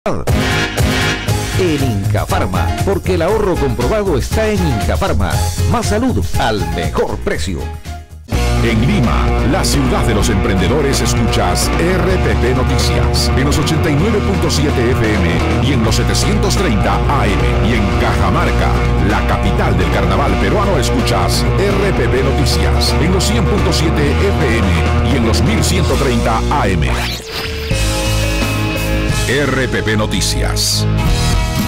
En Inca Pharma, porque el ahorro comprobado está en Inca Pharma. Más salud al mejor precio. En Lima, la ciudad de los emprendedores, escuchas RPP Noticias en los 89.7 FM y en los 730 AM. Y en Cajamarca, la capital del carnaval peruano, escuchas RPP Noticias en los 100.7 FM y en los 1130 AM. RPP Noticias.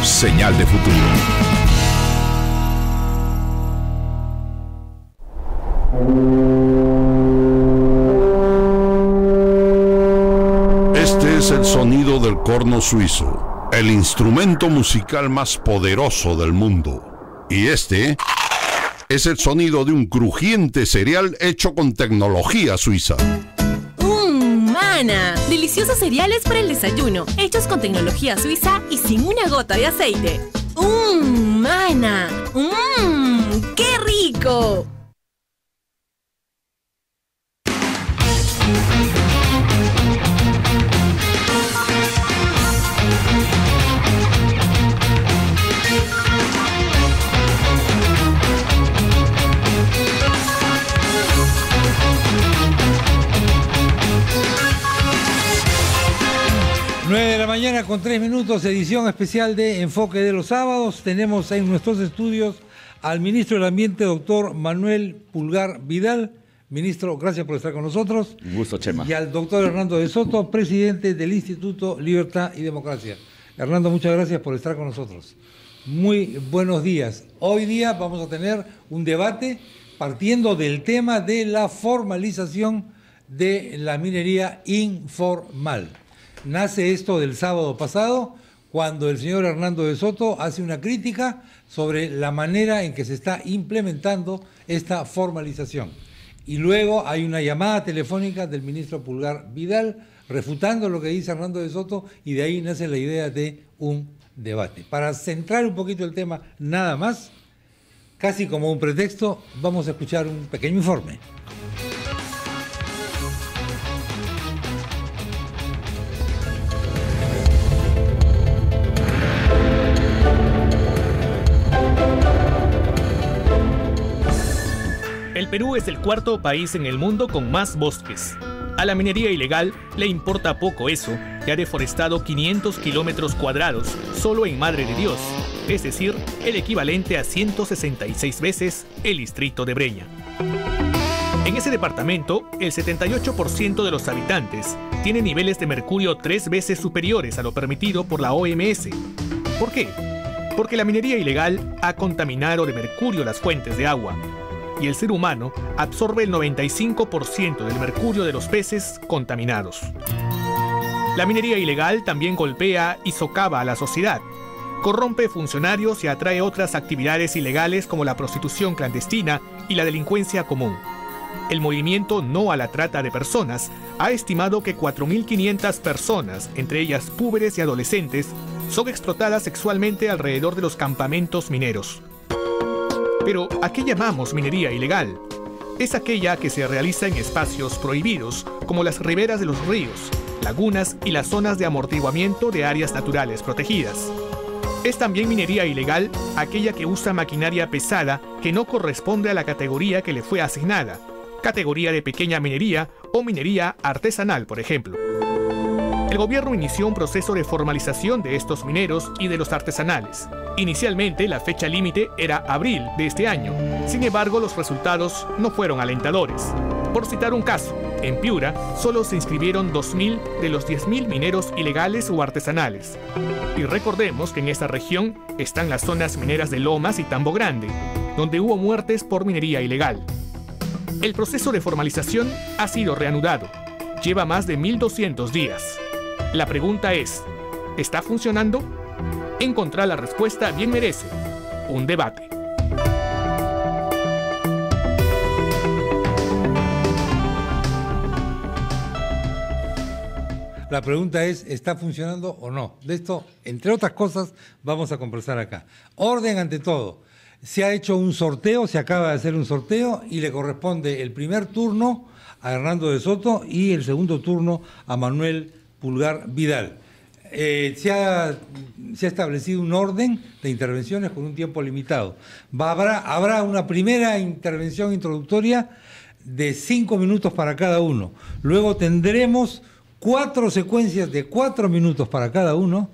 Señal de futuro. Este es el sonido del corno suizo, el instrumento musical más poderoso del mundo. Y este es el sonido de un crujiente cereal hecho con tecnología suiza. ¡Mana! Deliciosos cereales para el desayuno, hechos con tecnología suiza y sin una gota de aceite. ¡Mana! ¡Qué rico! Mañana con 3 minutos, edición especial de Enfoque de los Sábados. Tenemos en nuestros estudios al ministro del Ambiente, doctor Manuel Pulgar Vidal. Ministro, gracias por estar con nosotros. Un gusto, Chema. Y al doctor Hernando de Soto, presidente del Instituto Libertad y Democracia. Hernando, muchas gracias por estar con nosotros. Muy buenos días. Hoy día vamos a tener un debate partiendo del tema de la formalización de la minería informal. Nace esto del sábado pasado, cuando el señor Hernando de Soto hace una crítica sobre la manera en que se está implementando esta formalización. Y luego hay una llamada telefónica del ministro Pulgar Vidal refutando lo que dice Hernando de Soto, y de ahí nace la idea de un debate. Para centrar un poquito el tema nada más, casi como un pretexto, vamos a escuchar un pequeño informe. El Perú es el cuarto país en el mundo con más bosques. A la minería ilegal le importa poco eso, que ha deforestado 500 kilómetros cuadrados solo en Madre de Dios, es decir, el equivalente a 166 veces el distrito de Breña. En ese departamento, el 78% de los habitantes tiene niveles de mercurio 3 veces superiores a lo permitido por la OMS. ¿Por qué? Porque la minería ilegal ha contaminado de mercurio las fuentes de agua, y el ser humano absorbe el 95% del mercurio de los peces contaminados. La minería ilegal también golpea y socava a la sociedad, corrompe funcionarios y atrae otras actividades ilegales como la prostitución clandestina y la delincuencia común. El movimiento No a la Trata de Personas ha estimado que 4.500 personas, entre ellas púberes y adolescentes, son explotadas sexualmente alrededor de los campamentos mineros. Pero, ¿a qué llamamos minería ilegal? Es aquella que se realiza en espacios prohibidos, como las riberas de los ríos, lagunas y las zonas de amortiguamiento de áreas naturales protegidas. Es también minería ilegal aquella que usa maquinaria pesada que no corresponde a la categoría que le fue asignada, categoría de pequeña minería o minería artesanal, por ejemplo. El gobierno inició un proceso de formalización de estos mineros y de los artesanales. Inicialmente, la fecha límite era abril de este año. Sin embargo, los resultados no fueron alentadores. Por citar un caso, en Piura solo se inscribieron 2.000 de los 10.000 mineros ilegales o artesanales. Y recordemos que en esta región están las zonas mineras de Lomas y Tambo Grande, donde hubo muertes por minería ilegal. El proceso de formalización ha sido reanudado. Lleva más de 1.200 días. La pregunta es, ¿está funcionando? Encontrar la respuesta bien merece un debate. La pregunta es, ¿está funcionando o no? De esto, entre otras cosas, vamos a conversar acá. Orden ante todo. Se ha hecho un sorteo, se acaba de hacer un sorteo y le corresponde el primer turno a Hernando de Soto y el segundo turno a Manuel Pulgar Vidal. se ha establecido un orden de intervenciones con un tiempo limitado. Habrá una primera intervención introductoria de 5 minutos para cada uno. Luego tendremos 4 secuencias de 4 minutos para cada uno.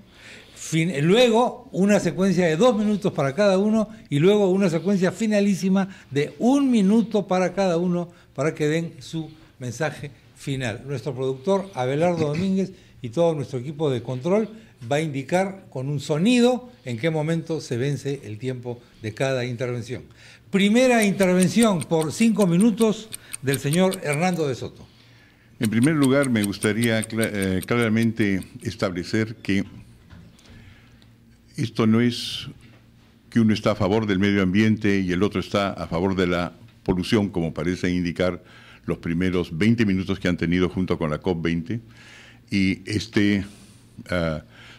Luego una secuencia de 2 minutos para cada uno y luego una secuencia finalísima de 1 minuto para cada uno para que den su mensaje final. Nuestro productor Abelardo Domínguez y todo nuestro equipo de control va a indicar con un sonido en qué momento se vence el tiempo de cada intervención. Primera intervención por 5 minutos del señor Hernando de Soto. En primer lugar, me gustaría claramente establecer que esto no es que uno está a favor del medio ambiente y el otro está a favor de la polución, como parece indicar los primeros 20 minutos que han tenido junto con la COP20 y este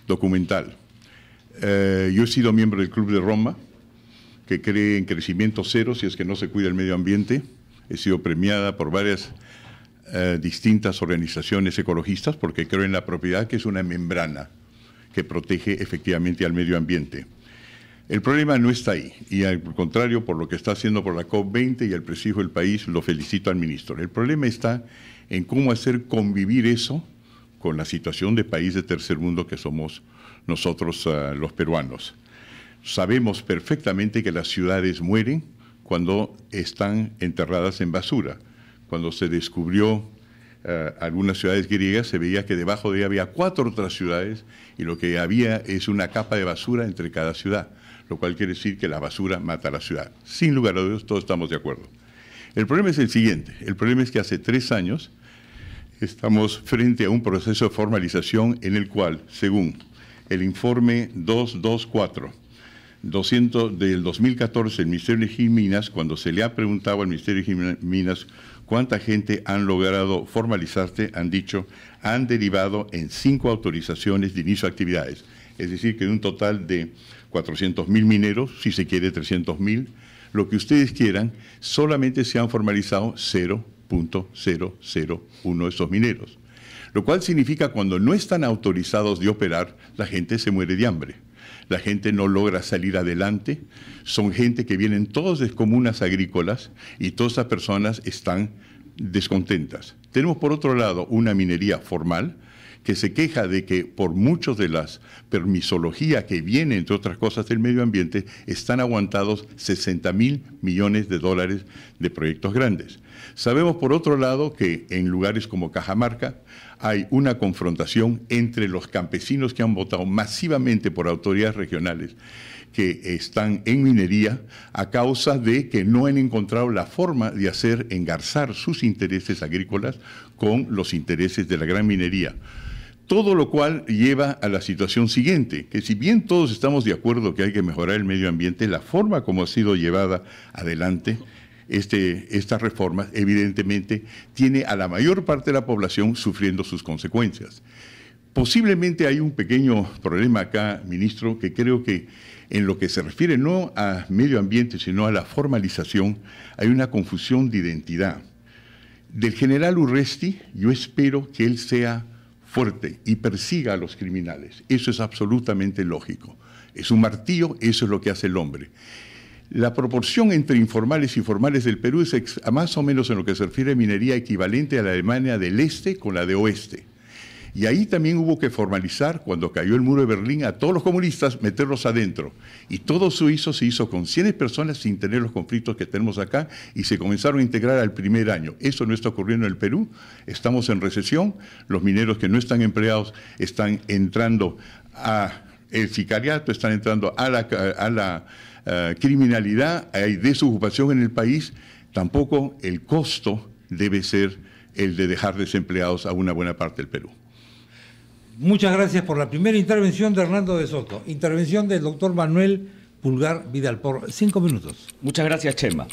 documental. Yo he sido miembro del Club de Roma, que cree en crecimiento cero si es que no se cuida el medio ambiente. He sido premiada por varias distintas organizaciones ecologistas porque creo en la propiedad, que es una membrana que protege efectivamente al medio ambiente. El problema no está ahí, y al contrario, por lo que está haciendo por la COP20 y el prestigio del país, lo felicito al ministro. El problema está en cómo hacer convivir eso con la situación de país de tercer mundo que somos nosotros los peruanos. Sabemos perfectamente que las ciudades mueren cuando están enterradas en basura. Cuando se descubrió algunas ciudades griegas, se veía que debajo de ella había 4 otras ciudades y lo que había es una capa de basura entre cada ciudad, lo cual quiere decir que la basura mata a la ciudad. Sin lugar a dudas, todos estamos de acuerdo. El problema es el siguiente, el problema es que hace 3 años estamos frente a un proceso de formalización en el cual, según el informe 224 del 2014 del Ministerio de Energía y Minas, cuando se le ha preguntado al Ministerio de Energía y Minas cuánta gente han logrado formalizarse, han dicho, han derivado en 5 autorizaciones de inicio de actividades. Es decir, que de un total de 400.000 mineros, si se quiere 300.000, lo que ustedes quieran, solamente se han formalizado 0.001 de esos mineros. Lo cual significa cuando no están autorizados de operar, la gente se muere de hambre. La gente no logra salir adelante, son gente que vienen todos de comunas agrícolas y todas esas personas están descontentas. Tenemos por otro lado una minería formal que se queja de que por muchos de las permisología que viene, entre otras cosas, del medio ambiente, están aguantados 60.000 millones de dólares de proyectos grandes. Sabemos, por otro lado, que en lugares como Cajamarca hay una confrontación entre los campesinos que han votado masivamente por autoridades regionales que están en minería a causa de que no han encontrado la forma de hacer engarzar sus intereses agrícolas con los intereses de la gran minería. Todo lo cual lleva a la situación siguiente, que si bien todos estamos de acuerdo que hay que mejorar el medio ambiente, la forma como ha sido llevada adelante esta reforma evidentemente tiene a la mayor parte de la población sufriendo sus consecuencias. Posiblemente hay un pequeño problema acá, ministro, que creo que en lo que se refiere no a medio ambiente, sino a la formalización, hay una confusión de identidad. Del general Urresti, yo espero que él sea fuerte y persiga a los criminales. Eso es absolutamente lógico. Es un martillo, eso es lo que hace el hombre. La proporción entre informales y formales del Perú es más o menos en lo que se refiere a minería equivalente a la Alemania del Este con la de Oeste. Y ahí también hubo que formalizar, cuando cayó el muro de Berlín, a todos los comunistas, meterlos adentro. Y todo eso se hizo con 100 personas sin tener los conflictos que tenemos acá y se comenzaron a integrar al primer año. Eso no está ocurriendo en el Perú. Estamos en recesión. Los mineros que no están empleados están entrando a el sicariato, están entrando a la criminalidad, hay desocupación en el país. Tampoco el costo debe ser el de dejar desempleados a una buena parte del Perú. Muchas gracias por la primera intervención de Hernando de Soto. Intervención del doctor Manuel Pulgar Vidal, por 5 minutos. Muchas gracias, Chema.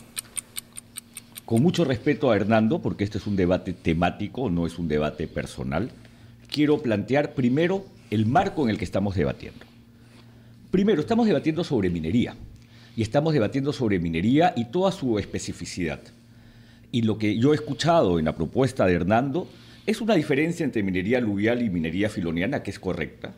Con mucho respeto a Hernando, porque este es un debate temático, no es un debate personal, quiero plantear primero el marco en el que estamos debatiendo. Primero, estamos debatiendo sobre minería, y estamos debatiendo sobre minería y toda su especificidad. Y lo que yo he escuchado en la propuesta de Hernando es una diferencia entre minería aluvial y minería filoniana que es correcta,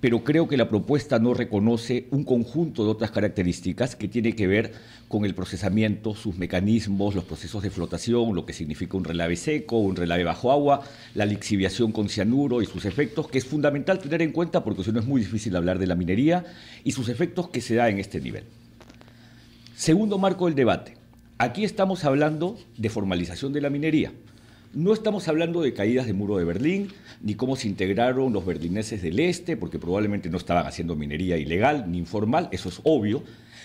pero creo que la propuesta no reconoce un conjunto de otras características que tiene que ver con el procesamiento, sus mecanismos, los procesos de flotación, lo que significa un relave seco, un relave bajo agua, la lixiviación con cianuro y sus efectos, que es fundamental tener en cuenta porque si no es muy difícil hablar de la minería y sus efectos que se da en este nivel. Segundo marco del debate. Aquí estamos hablando de formalización de la minería. No estamos hablando de caídas de muro de Berlín, ni cómo se integraron los berlineses del este, porque probablemente no estaban haciendo minería ilegal ni informal, eso es obvio.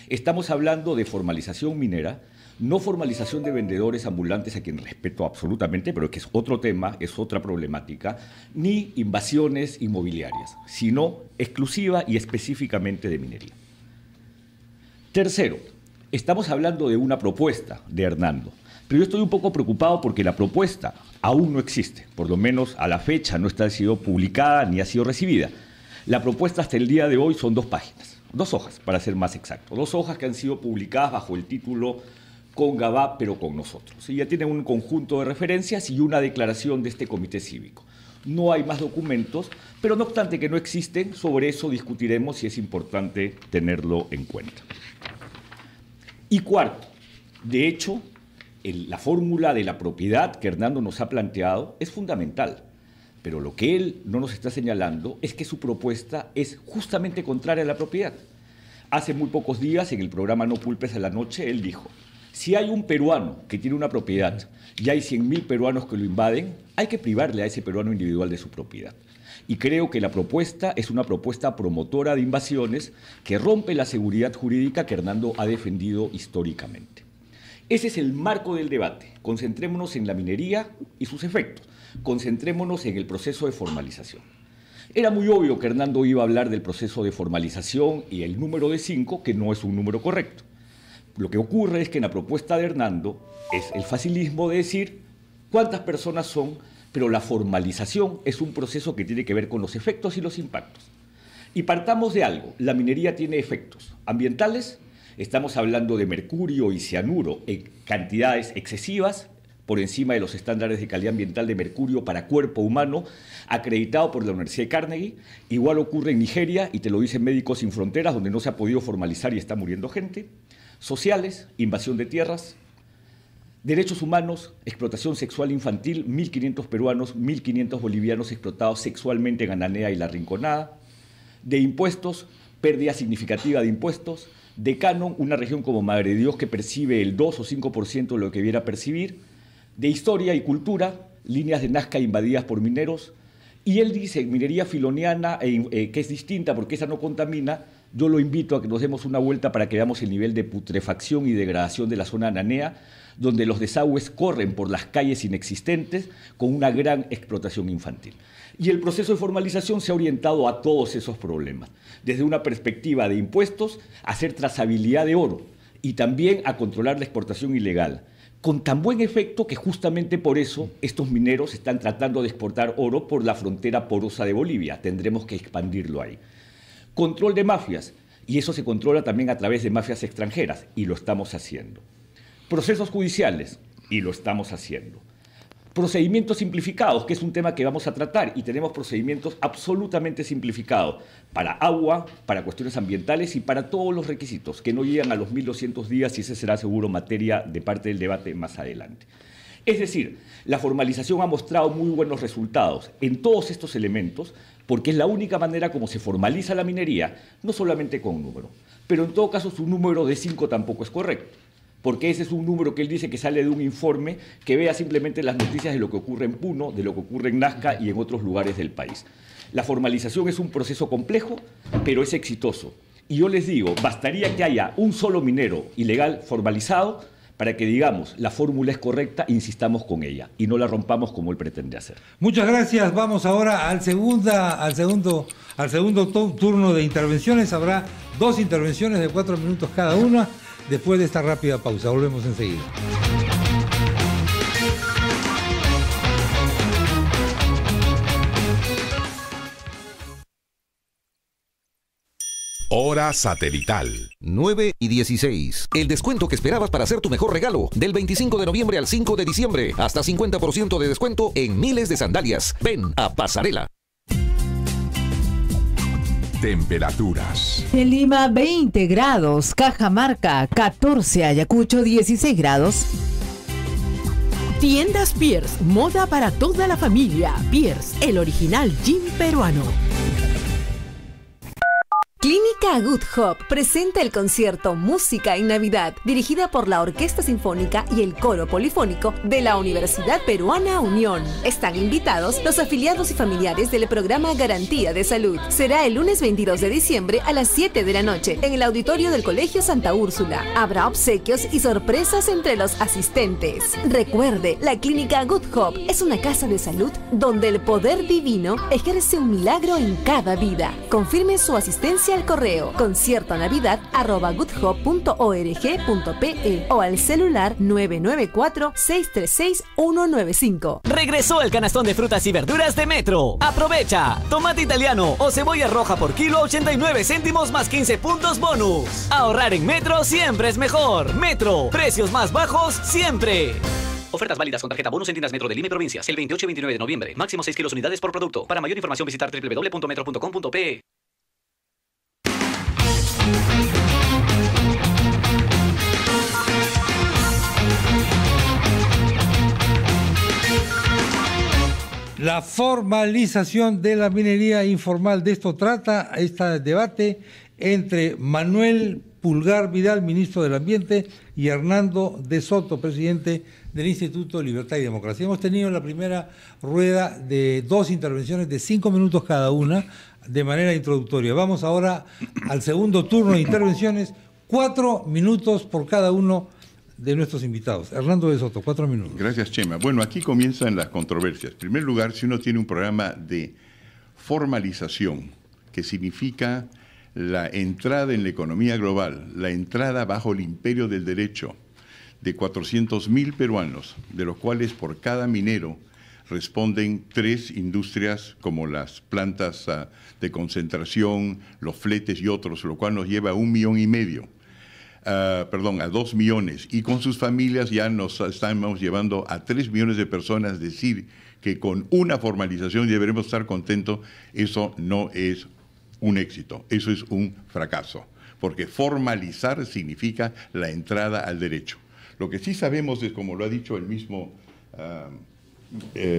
Estamos hablando de formalización minera, no formalización de vendedores ambulantes, a quien respeto absolutamente, pero que es otro tema, es otra problemática, ni invasiones inmobiliarias, sino exclusiva y específicamente de minería. Tercero, estamos hablando de una propuesta de Hernando. Pero yo estoy un poco preocupado porque la propuesta aún no existe, por lo menos a la fecha no ha sido publicada ni ha sido recibida. La propuesta hasta el día de hoy son 2 páginas, 2 hojas para ser más exacto, 2 hojas que han sido publicadas bajo el título Con Gabá pero con nosotros. Y ya tienen un conjunto de referencias y una declaración de este comité cívico. No hay más documentos, pero no obstante que no existen, sobre eso discutiremos si es importante tenerlo en cuenta. Y cuarto, de hecho, la fórmula de la propiedad que Hernando nos ha planteado es fundamental, pero lo que él no nos está señalando es que su propuesta es justamente contraria a la propiedad. Hace muy pocos días, en el programa No Culpes a la Noche, él dijo, si hay un peruano que tiene una propiedad y hay 100.000 peruanos que lo invaden, hay que privarle a ese peruano individual de su propiedad. Y creo que la propuesta es una propuesta promotora de invasiones que rompe la seguridad jurídica que Hernando ha defendido históricamente. Ese es el marco del debate. Concentrémonos en la minería y sus efectos. Concentrémonos en el proceso de formalización. Era muy obvio que Hernando iba a hablar del proceso de formalización y el número de 5, que no es un número correcto. Lo que ocurre es que en la propuesta de Hernando es el facilismo de decir cuántas personas son, pero la formalización es un proceso que tiene que ver con los efectos y los impactos. Y partamos de algo. La minería tiene efectos ambientales. Estamos hablando de mercurio y cianuro en cantidades excesivas, por encima de los estándares de calidad ambiental de mercurio para cuerpo humano, acreditado por la Universidad de Carnegie. Igual ocurre en Nigeria, y te lo dicen Médicos Sin Fronteras, donde no se ha podido formalizar y está muriendo gente. Sociales, invasión de tierras, derechos humanos, explotación sexual infantil, 1.500 peruanos, 1.500 bolivianos explotados sexualmente en Ananea y La Rinconada. De impuestos, pérdida significativa de impuestos. De canon, una región como Madre de Dios que percibe el 2 o 5% de lo que debiera percibir. De historia y cultura, líneas de Nazca invadidas por mineros. Y él dice, minería filoniana, que es distinta porque esa no contamina. Yo lo invito a que nos demos una vuelta para que veamos el nivel de putrefacción y degradación de la zona Ananea, donde los desagües corren por las calles inexistentes con una gran explotación infantil. Y el proceso de formalización se ha orientado a todos esos problemas, desde una perspectiva de impuestos, a hacer trazabilidad de oro y también a controlar la exportación ilegal, con tan buen efecto que justamente por eso estos mineros están tratando de exportar oro por la frontera porosa de Bolivia. Tendremos que expandirlo ahí. Control de mafias, y eso se controla también a través de mafias extranjeras, y lo estamos haciendo. Procesos judiciales, y lo estamos haciendo. Procedimientos simplificados, que es un tema que vamos a tratar, y tenemos procedimientos absolutamente simplificados para agua, para cuestiones ambientales y para todos los requisitos, que no llegan a los 1.200 días, y ese será seguro materia de parte del debate más adelante. Es decir, la formalización ha mostrado muy buenos resultados en todos estos elementos, porque es la única manera como se formaliza la minería, no solamente con un número, pero en todo caso su número de 5 tampoco es correcto, porque ese es un número que él dice que sale de un informe que vea simplemente las noticias de lo que ocurre en Puno, de lo que ocurre en Nazca y en otros lugares del país. La formalización es un proceso complejo, pero es exitoso. Y yo les digo, bastaría que haya un solo minero ilegal formalizado para que digamos la fórmula es correcta, insistamos con ella y no la rompamos como él pretende hacer. Muchas gracias. Vamos ahora al segundo turno de intervenciones. Habrá 2 intervenciones de 4 minutos cada una. Después de esta rápida pausa, volvemos enseguida. Hora satelital. 9:16. El descuento que esperabas para hacer tu mejor regalo. Del 25 de noviembre al 5 de diciembre. Hasta 50% de descuento en miles de sandalias. Ven a Pasarela. temperaturas. En Lima 20 grados, Cajamarca 14, Ayacucho 16 grados. Tiendas Pierce, moda para toda la familia. Pierce, el original jean peruano. Clínica Good Hope presenta el concierto Música en Navidad, dirigida por la Orquesta Sinfónica y el Coro Polifónico de la Universidad Peruana Unión. Están invitados los afiliados y familiares del programa Garantía de Salud. Será el lunes 22 de diciembre a las 7 de la noche en el auditorio del Colegio Santa Úrsula. Habrá obsequios y sorpresas entre los asistentes. Recuerde, la Clínica Good Hope es una casa de salud donde el poder divino ejerce un milagro en cada vida. Confirme su asistencia al correo conciertonavidad@goodhope.org.pe o al celular 994-636-195. Regresó el canastón de frutas y verduras de Metro. ¡Aprovecha! Tomate italiano o cebolla roja por kilo a 89 céntimos más 15 puntos bonus. Ahorrar en Metro siempre es mejor. Metro, precios más bajos siempre. Ofertas válidas con tarjeta bonus en tiendas Metro de Lima y provincias el 28 y 29 de noviembre. Máximo 6 kilos unidades por producto. Para mayor información visitar www.metro.com.pe. La formalización de la minería informal. De esto trata este debate entre Manuel Pulgar Vidal, ministro del Ambiente, y Hernando de Soto, presidente del Instituto Libertad y Democracia. Hemos tenido la primera rueda de 2 intervenciones de 5 minutos cada una, de manera introductoria. Vamos ahora al segundo turno de intervenciones, 4 minutos por cada uno de nuestros invitados. Hernando de Soto, 4 minutos. Gracias, Chema. Bueno, aquí comienzan las controversias. En primer lugar, si uno tiene un programa de formalización, que significa la entrada en la economía global, la entrada bajo el imperio del derecho de 400.000 peruanos, de los cuales por cada minero responden 3 industrias como las plantas de concentración, los fletes y otros, lo cual nos lleva a 1,5 millones. A 2 millones, y con sus familias ya nos estamos llevando a 3 millones de personas. Decir que con una formalización deberemos estar contentos, eso no es un éxito, eso es un fracaso, porque formalizar significa la entrada al derecho. Lo que sí sabemos es, como lo ha dicho el mismo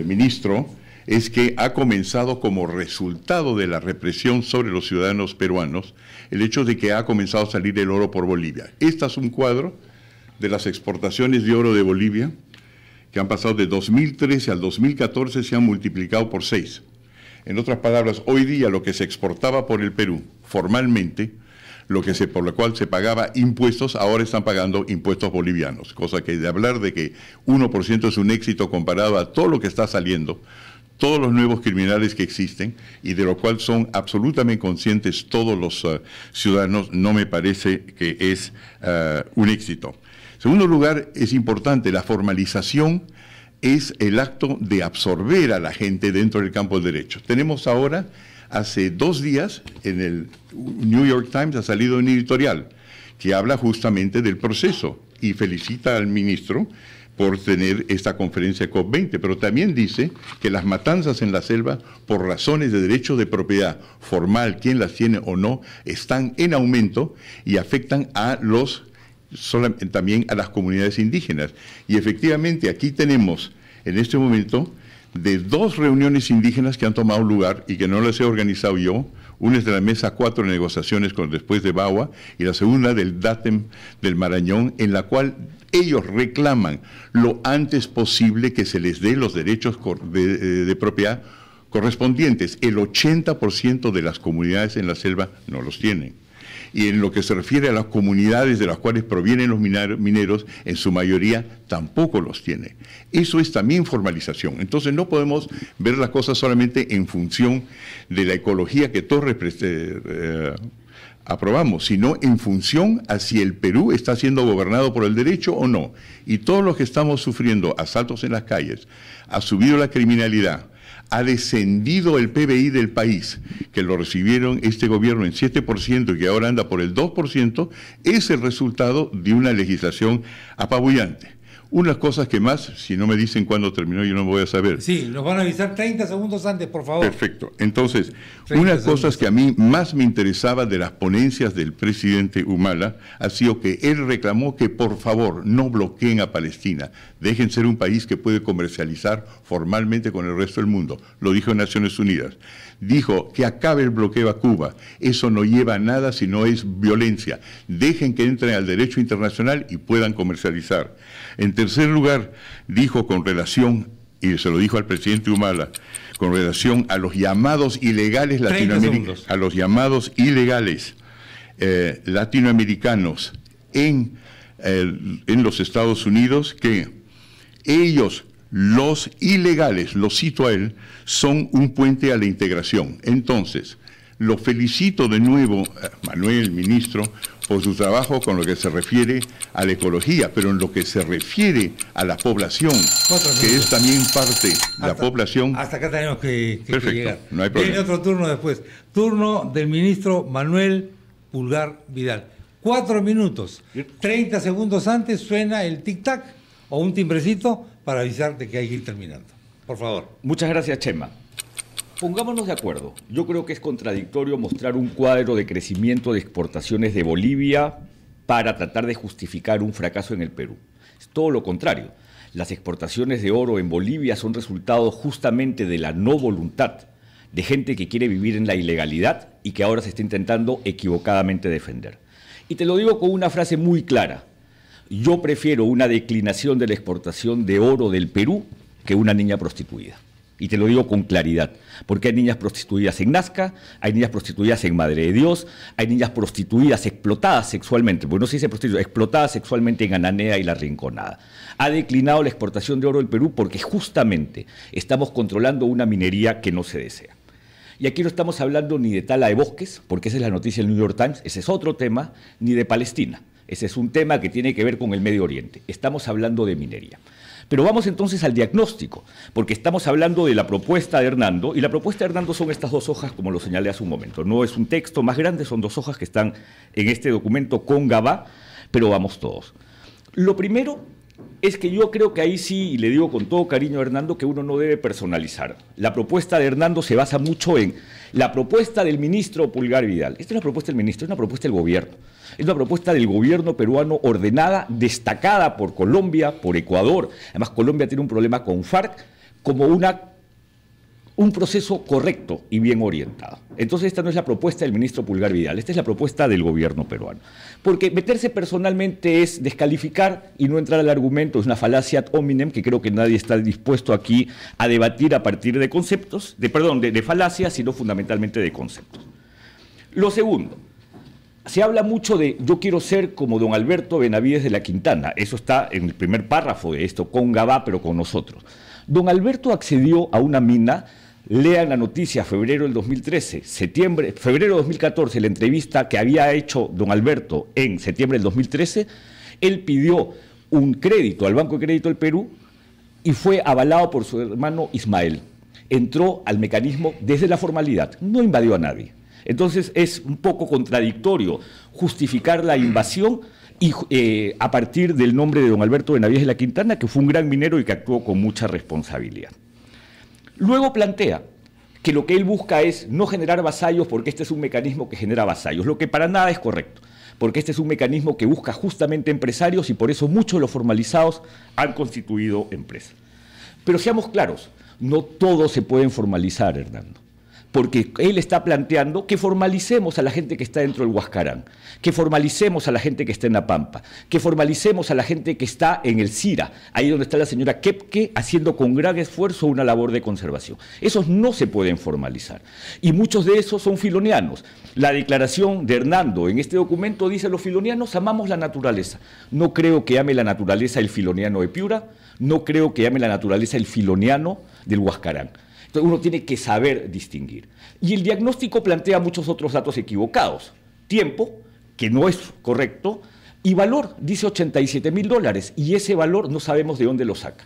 ministro, es que ha comenzado como resultado de la represión sobre los ciudadanos peruanos el hecho de que ha comenzado a salir el oro por Bolivia. Este es un cuadro de las exportaciones de oro de Bolivia, que han pasado de 2013 al 2014, se han multiplicado por 6. En otras palabras, hoy día lo que se exportaba por el Perú formalmente, por lo cual se pagaba impuestos, ahora están pagando impuestos bolivianos, cosa que de hablar de que 1% es un éxito comparado a todo lo que está saliendo, todos los nuevos criminales que existen y de lo cual son absolutamente conscientes todos los ciudadanos, no me parece que es un éxito. En segundo lugar, es importante, la formalización es el acto de absorber a la gente dentro del campo del derecho. Tenemos ahora, hace 2 días, en el New York Times ha salido un editorial que habla justamente del proceso y felicita al ministro por tener esta conferencia COP20, pero también dice que las matanzas en la selva, por razones de derecho de propiedad formal, quien las tiene o no, están en aumento y afectan a también a las comunidades indígenas. Y efectivamente aquí tenemos en este momento de 2 reuniones indígenas que han tomado lugar y que no las he organizado yo. Una es de la Mesa 4 de negociaciones después de Bagua y la segunda del DATEM del Marañón, en la cual ellos reclaman lo antes posible que se les dé los derechos de propiedad correspondientes. El 80% de las comunidades en la selva no los tienen. Y en lo que se refiere a las comunidades de las cuales provienen los mineros, en su mayoría tampoco los tiene. Eso es también formalización. Entonces no podemos ver las cosas solamente en función de la ecología que todos aprobamos, sino en función a si el Perú está siendo gobernado por el derecho o no. Y todos los que estamos sufriendo asaltos en las calles, ha subido la criminalidad, ha descendido el PBI del país, que lo recibieron este gobierno en 7% y que ahora anda por el 2%, es el resultado de una legislación apabullante. Unas cosas que más, si no me dicen cuándo terminó, yo no voy a saber. Sí, nos van a avisar 30 segundos antes, por favor. Perfecto. Entonces, unas cosas que a mí más me interesaba de las ponencias del presidente Humala ha sido que él reclamó que por favor no bloqueen a Palestina, dejen ser un país que puede comercializar formalmente con el resto del mundo. Lo dijo en Naciones Unidas. Dijo que acabe el bloqueo a Cuba. Eso no lleva a nada si no es violencia. Dejen que entren al derecho internacional y puedan comercializar. En tercer lugar, dijo con relación, y se lo dijo al presidente Humala, con relación a los llamados ilegales latinoamericanos, a los llamados ilegales latinoamericanos en los Estados Unidos, que ellos, los ilegales, lo cito a él, son un puente a la integración. Entonces, lo felicito de nuevo, Manuel, ministro, por su trabajo con lo que se refiere a la ecología, pero en lo que se refiere a la población, que es también parte de la población. Hasta acá tenemos que perfecto, llegar. No hay problema. Viene otro turno después. Turno del ministro Manuel Pulgar Vidal. 4 minutos. 30 segundos antes suena el tic-tac o un timbrecito para avisarte que hay que ir terminando. Por favor. Muchas gracias, Chema. Pongámonos de acuerdo. Yo creo que es contradictorio mostrar un cuadro de crecimiento de exportaciones de Bolivia para tratar de justificar un fracaso en el Perú. Es todo lo contrario. Las exportaciones de oro en Bolivia son resultado justamente de la no voluntad de gente que quiere vivir en la ilegalidad y que ahora se está intentando equivocadamente defender. Y te lo digo con una frase muy clara. Yo prefiero una declinación de la exportación de oro del Perú que una niña prostituida. Y te lo digo con claridad, porque hay niñas prostituidas en Nazca, hay niñas prostituidas en Madre de Dios, hay niñas prostituidas explotadas sexualmente, porque no se dice prostituidas, explotadas sexualmente en Ananea y La Rinconada. Ha declinado la exportación de oro del Perú porque justamente estamos controlando una minería que no se desea. Y aquí no estamos hablando ni de tala de bosques, porque esa es la noticia del New York Times, ese es otro tema, ni de Palestina. Ese es un tema que tiene que ver con el Medio Oriente. Estamos hablando de minería. Pero vamos entonces al diagnóstico, porque estamos hablando de la propuesta de Hernando, y la propuesta de Hernando son estas 2 hojas, como lo señalé hace un momento. No es un texto más grande, son 2 hojas que están en este documento con Gabá, pero vamos todos. Lo primero es que yo creo que ahí sí, y le digo con todo cariño a Hernando, que uno no debe personalizar. La propuesta de Hernando se basa mucho en la propuesta del ministro Pulgar Vidal. Esta no es una propuesta del ministro, es una propuesta del gobierno. Es una propuesta del gobierno peruano ordenada, destacada por Colombia, por Ecuador. Además, Colombia tiene un problema con FARC como un proceso correcto y bien orientado. Entonces, esta no es la propuesta del ministro Pulgar Vidal, esta es la propuesta del gobierno peruano. Porque meterse personalmente es descalificar y no entrar al argumento, es una falacia ad hominem que creo que nadie está dispuesto aquí a debatir a partir de conceptos, de falacias, sino fundamentalmente de conceptos. Lo segundo, se habla mucho de yo quiero ser como don Alberto Benavides de la Quintana, eso está en el primer párrafo de esto, con Gabá, pero con nosotros. Don Alberto accedió a una mina, lean la noticia, febrero del 2013, febrero de 2014, la entrevista que había hecho don Alberto en septiembre del 2013, él pidió un crédito al Banco de Crédito del Perú y fue avalado por su hermano Ismael. Entró al mecanismo desde la formalidad, no invadió a nadie. Entonces es un poco contradictorio justificar la invasión y a partir del nombre de don Alberto Benavides de la Quintana, que fue un gran minero y que actuó con mucha responsabilidad. Luego plantea que lo que él busca es no generar vasallos porque este es un mecanismo que genera vasallos, lo que para nada es correcto, porque este es un mecanismo que busca justamente empresarios y por eso muchos de los formalizados han constituido empresas. Pero seamos claros, no todos se pueden formalizar, Hernando. Porque él está planteando que formalicemos a la gente que está dentro del Huascarán, que formalicemos a la gente que está en La Pampa, que formalicemos a la gente que está en el Cira, ahí donde está la señora Kepke, haciendo con gran esfuerzo una labor de conservación. Esos no se pueden formalizar. Y muchos de esos son filonianos. La declaración de Hernando en este documento dice: los filonianos amamos la naturaleza. No creo que ame la naturaleza el filoniano de Piura, no creo que ame la naturaleza el filoniano del Huascarán. Entonces uno tiene que saber distinguir. Y el diagnóstico plantea muchos otros datos equivocados. Tiempo, que no es correcto, y valor, dice $87.000, y ese valor no sabemos de dónde lo saca.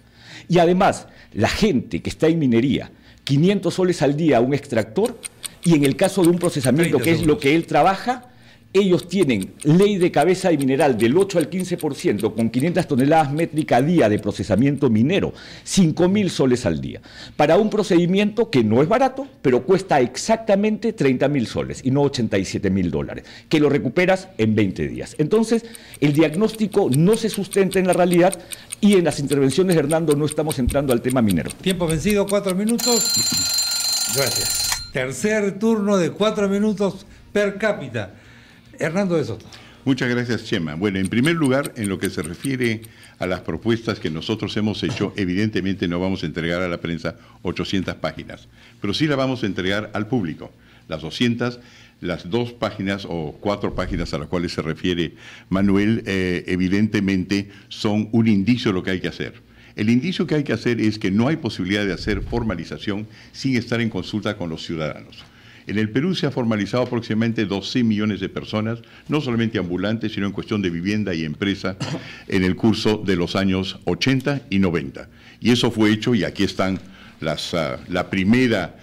Y además, la gente que está en minería, 500 soles al día a un extractor, y en el caso de un procesamiento, que es lo que él trabaja, Ellos tienen ley de cabeza de mineral del 8 al 15% con 500 toneladas métricas a día de procesamiento minero, 5.000 soles al día, para un procedimiento que no es barato, pero cuesta exactamente 30.000 soles y no 87.000 dólares, que lo recuperas en 20 días. Entonces, el diagnóstico no se sustenta en la realidad y en las intervenciones de Hernando no estamos entrando al tema minero. Tiempo vencido, 4 minutos. Gracias. Tercer turno de 4 minutos per cápita. Hernando de Soto. Muchas gracias, Chema. Bueno, en primer lugar, en lo que se refiere a las propuestas que nosotros hemos hecho, evidentemente no vamos a entregar a la prensa 800 páginas, pero sí la vamos a entregar al público. Las 200, las 2 páginas o 4 páginas a las cuales se refiere Manuel, evidentemente son un indicio de lo que hay que hacer. El indicio que hay que hacer es que no hay posibilidad de hacer formalización sin estar en consulta con los ciudadanos. En el Perú se ha formalizado aproximadamente 12 millones de personas, no solamente ambulantes, sino en cuestión de vivienda y empresa, en el curso de los años 80 y 90. Y eso fue hecho, y aquí están la primera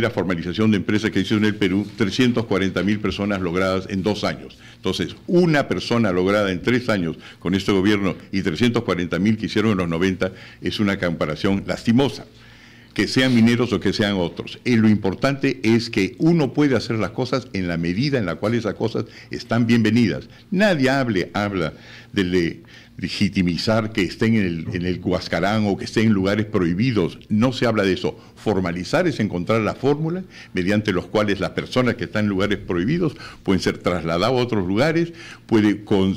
formalización de empresa que hizo en el Perú, 340.000 personas logradas en 2 años. Entonces, una persona lograda en 3 años con este gobierno y 340.000 que hicieron en los 90 es una comparación lastimosa, que sean mineros o que sean otros. Y lo importante es que uno puede hacer las cosas en la medida en la cual esas cosas están bienvenidas. Nadie habla de legitimizar que estén en el Huascarán o que estén en lugares prohibidos. No se habla de eso. Formalizar es encontrar la fórmula mediante los cuales las personas que están en lugares prohibidos pueden ser trasladadas a otros lugares,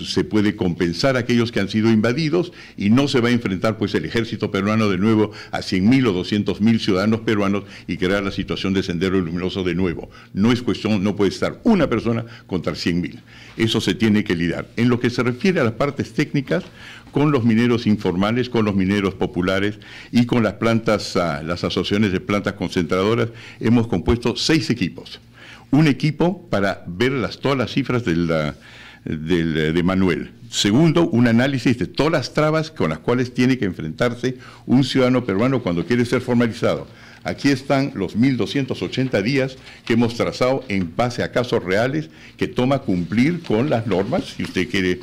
se puede compensar a aquellos que han sido invadidos y no se va a enfrentar pues el ejército peruano de nuevo a 100.000 o 200.000 ciudadanos peruanos y crear la situación de Sendero Luminoso de nuevo. No es cuestión, no puede estar una persona contra 100.000. Eso se tiene que lidiar. En lo que se refiere a las partes técnicas, con los mineros informales, con los mineros populares y con las plantas, las asociaciones de plantas concentradoras, hemos compuesto 6 equipos. Un equipo para ver todas las cifras de Manuel. Segundo, un análisis de todas las trabas con las cuales tiene que enfrentarse un ciudadano peruano cuando quiere ser formalizado. Aquí están los 1.280 días que hemos trazado en base a casos reales que toma cumplir con las normas. Si usted quiere,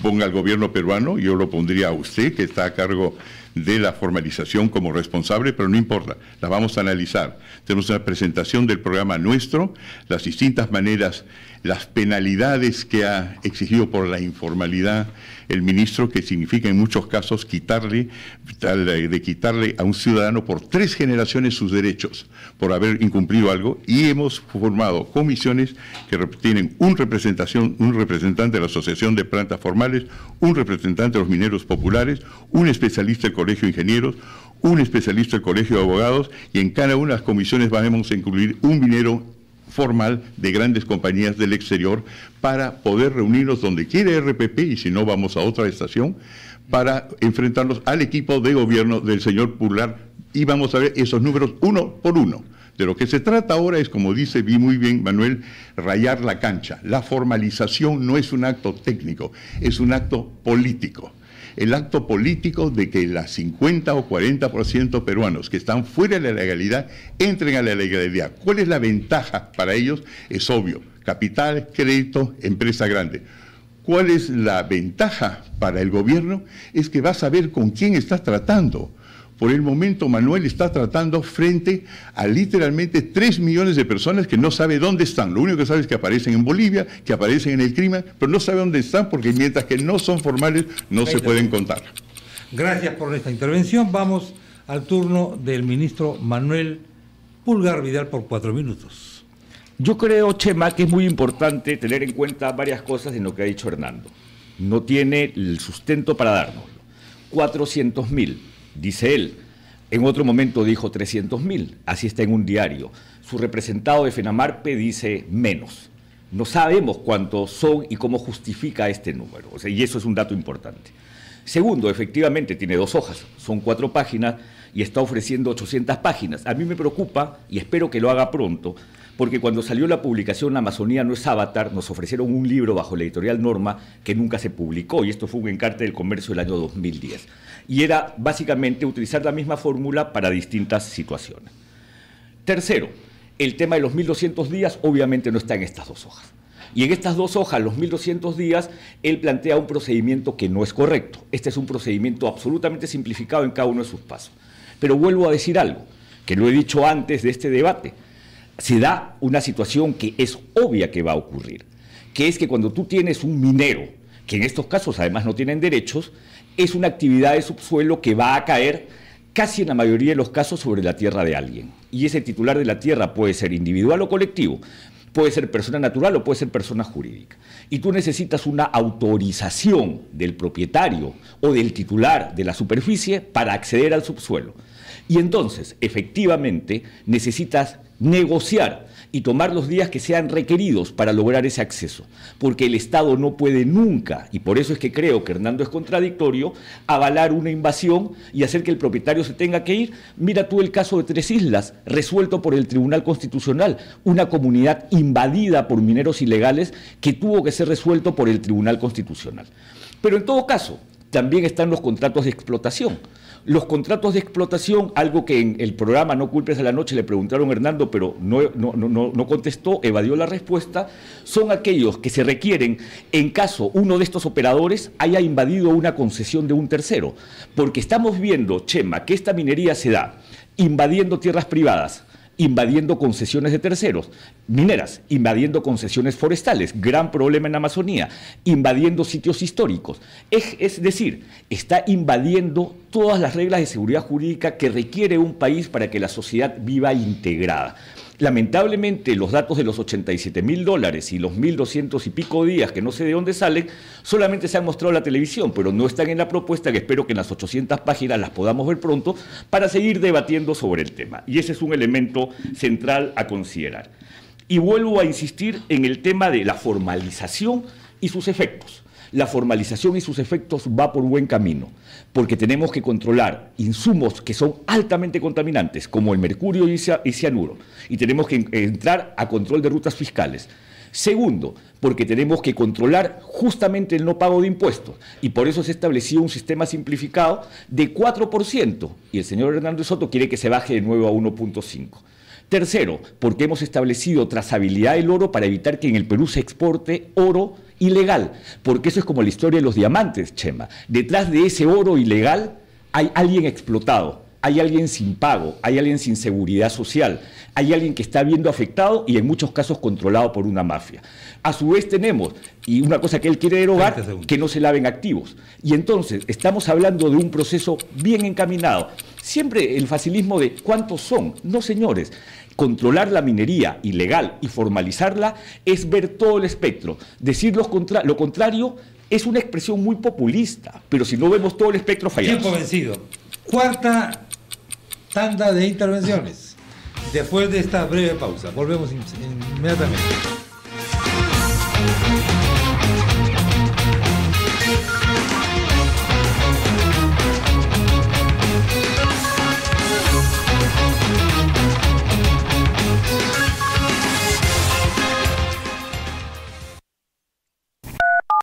ponga al gobierno peruano, yo lo pondría a usted, que está a cargo de la formalización como responsable, pero no importa, la vamos a analizar. Tenemos una presentación del programa nuestro, las distintas maneras, las penalidades que ha exigido por la informalidad el ministro, que significa en muchos casos quitarle a un ciudadano por 3 generaciones sus derechos por haber incumplido algo, y hemos formado comisiones que tienen un representante de la Asociación de Plantas Formales, un representante de los mineros populares, un especialista del Colegio de Ingenieros, un especialista del Colegio de Abogados, y en cada una de las comisiones vamos a incluir un minero formal de grandes compañías del exterior para poder reunirnos donde quiera RPP, y si no vamos a otra estación, para enfrentarnos al equipo de gobierno del señor Pulgar, y vamos a ver esos números uno por uno. De lo que se trata ahora es, como dice muy bien Manuel, rayar la cancha. La formalización no es un acto técnico, es un acto político. El acto político de que las 50 o 40% peruanos que están fuera de la legalidad entren a la legalidad. ¿Cuál es la ventaja para ellos? Es obvio: capital, crédito, empresa grande. ¿Cuál es la ventaja para el gobierno? Es que va a saber con quién estás tratando. Por el momento, Manuel está tratando frente a literalmente 3 millones de personas que no sabe dónde están. Lo único que sabe es que aparecen en Bolivia, que aparecen en el crimen, pero no sabe dónde están porque mientras que no son formales no se pueden contar. Gracias por esta intervención. Vamos al turno del ministro Manuel Pulgar Vidal por 4 minutos. Yo creo, Chema, que es muy importante tener en cuenta varias cosas en lo que ha dicho Hernando. No tiene el sustento para dárnoslo. 400.000. Dice él, en otro momento dijo 300.000, así está en un diario. Su representado de FENAMARPE dice menos. No sabemos cuántos son y cómo justifica este número, y eso es un dato importante. Segundo, efectivamente tiene 2 hojas, son 4 páginas y está ofreciendo 800 páginas. A mí me preocupa, y espero que lo haga pronto, porque cuando salió la publicación La Amazonía no es Avatar, nos ofrecieron un libro bajo la editorial Norma que nunca se publicó, y esto fue un encarte del comercio del año 2010. Y era básicamente utilizar la misma fórmula para distintas situaciones. Tercero, el tema de los 1.200 días obviamente no está en estas 2 hojas. Y en estas 2 hojas, los 1200 días, él plantea un procedimiento que no es correcto. Este es un procedimiento absolutamente simplificado en cada uno de sus pasos. Pero vuelvo a decir algo, que lo he dicho antes de este debate. Se da una situación que es obvia que va a ocurrir, que es que cuando tú tienes un minero, que en estos casos además no tienen derechos, es una actividad de subsuelo que va a caer casi en la mayoría de los casos sobre la tierra de alguien. Y ese titular de la tierra puede ser individual o colectivo, puede ser persona natural o puede ser persona jurídica. Y tú necesitas una autorización del propietario o del titular de la superficie para acceder al subsuelo. Y entonces, efectivamente, necesitas negociar y tomar los días que sean requeridos para lograr ese acceso, porque el Estado no puede nunca, y por eso es que creo que Hernando es contradictorio, avalar una invasión y hacer que el propietario se tenga que ir. Mira tú el caso de Tres Islas, resuelto por el Tribunal Constitucional, una comunidad invadida por mineros ilegales que tuvo que ser resuelto por el Tribunal Constitucional. Pero en todo caso, también están los contratos de explotación. Los contratos de explotación, algo que en el programa No Culpes a la Noche le preguntaron a Hernando, pero no contestó, evadió la respuesta, son aquellos que se requieren en caso uno de estos operadores haya invadido una concesión de un tercero. Porque estamos viendo, Chema, que esta minería se da invadiendo tierras privadas, invadiendo concesiones de terceros, mineras, invadiendo concesiones forestales, gran problema en Amazonía, invadiendo sitios históricos. Es decir, está invadiendo todas las reglas de seguridad jurídica que requiere un país para que la sociedad viva integrada. Lamentablemente, los datos de los $87.000 y los 1.200 y pico días, que no sé de dónde salen, solamente se han mostrado en la televisión, pero no están en la propuesta, que espero que en las 800 páginas las podamos ver pronto, para seguir debatiendo sobre el tema. Y ese es un elemento central a considerar. Y vuelvo a insistir en el tema de la formalización y sus efectos. La formalización y sus efectos va por buen camino, porque tenemos que controlar insumos que son altamente contaminantes, como el mercurio y cianuro, y tenemos que entrar a control de rutas fiscales. Segundo, porque tenemos que controlar justamente el no pago de impuestos, y por eso se ha establecido un sistema simplificado de 4%, y el señor Hernando Soto quiere que se baje de nuevo a 1.5%. Tercero, porque hemos establecido trazabilidad del oro para evitar que en el Perú se exporte oro ilegal, porque eso es como la historia de los diamantes, Chema. Detrás de ese oro ilegal hay alguien explotado, hay alguien sin pago, hay alguien sin seguridad social, hay alguien que está viendo afectado y en muchos casos controlado por una mafia. A su vez tenemos, y una cosa que él quiere derogar, que no se laven activos. Y entonces estamos hablando de un proceso bien encaminado. Siempre el facilismo de ¿cuántos son? No, señores. Controlar la minería ilegal y formalizarla es ver todo el espectro. Decir lo contrario es una expresión muy populista, pero si no vemos todo el espectro fallamos. Tiempo vencido. Cuarta tanda de intervenciones. Después de esta breve pausa, volvemos inmediatamente.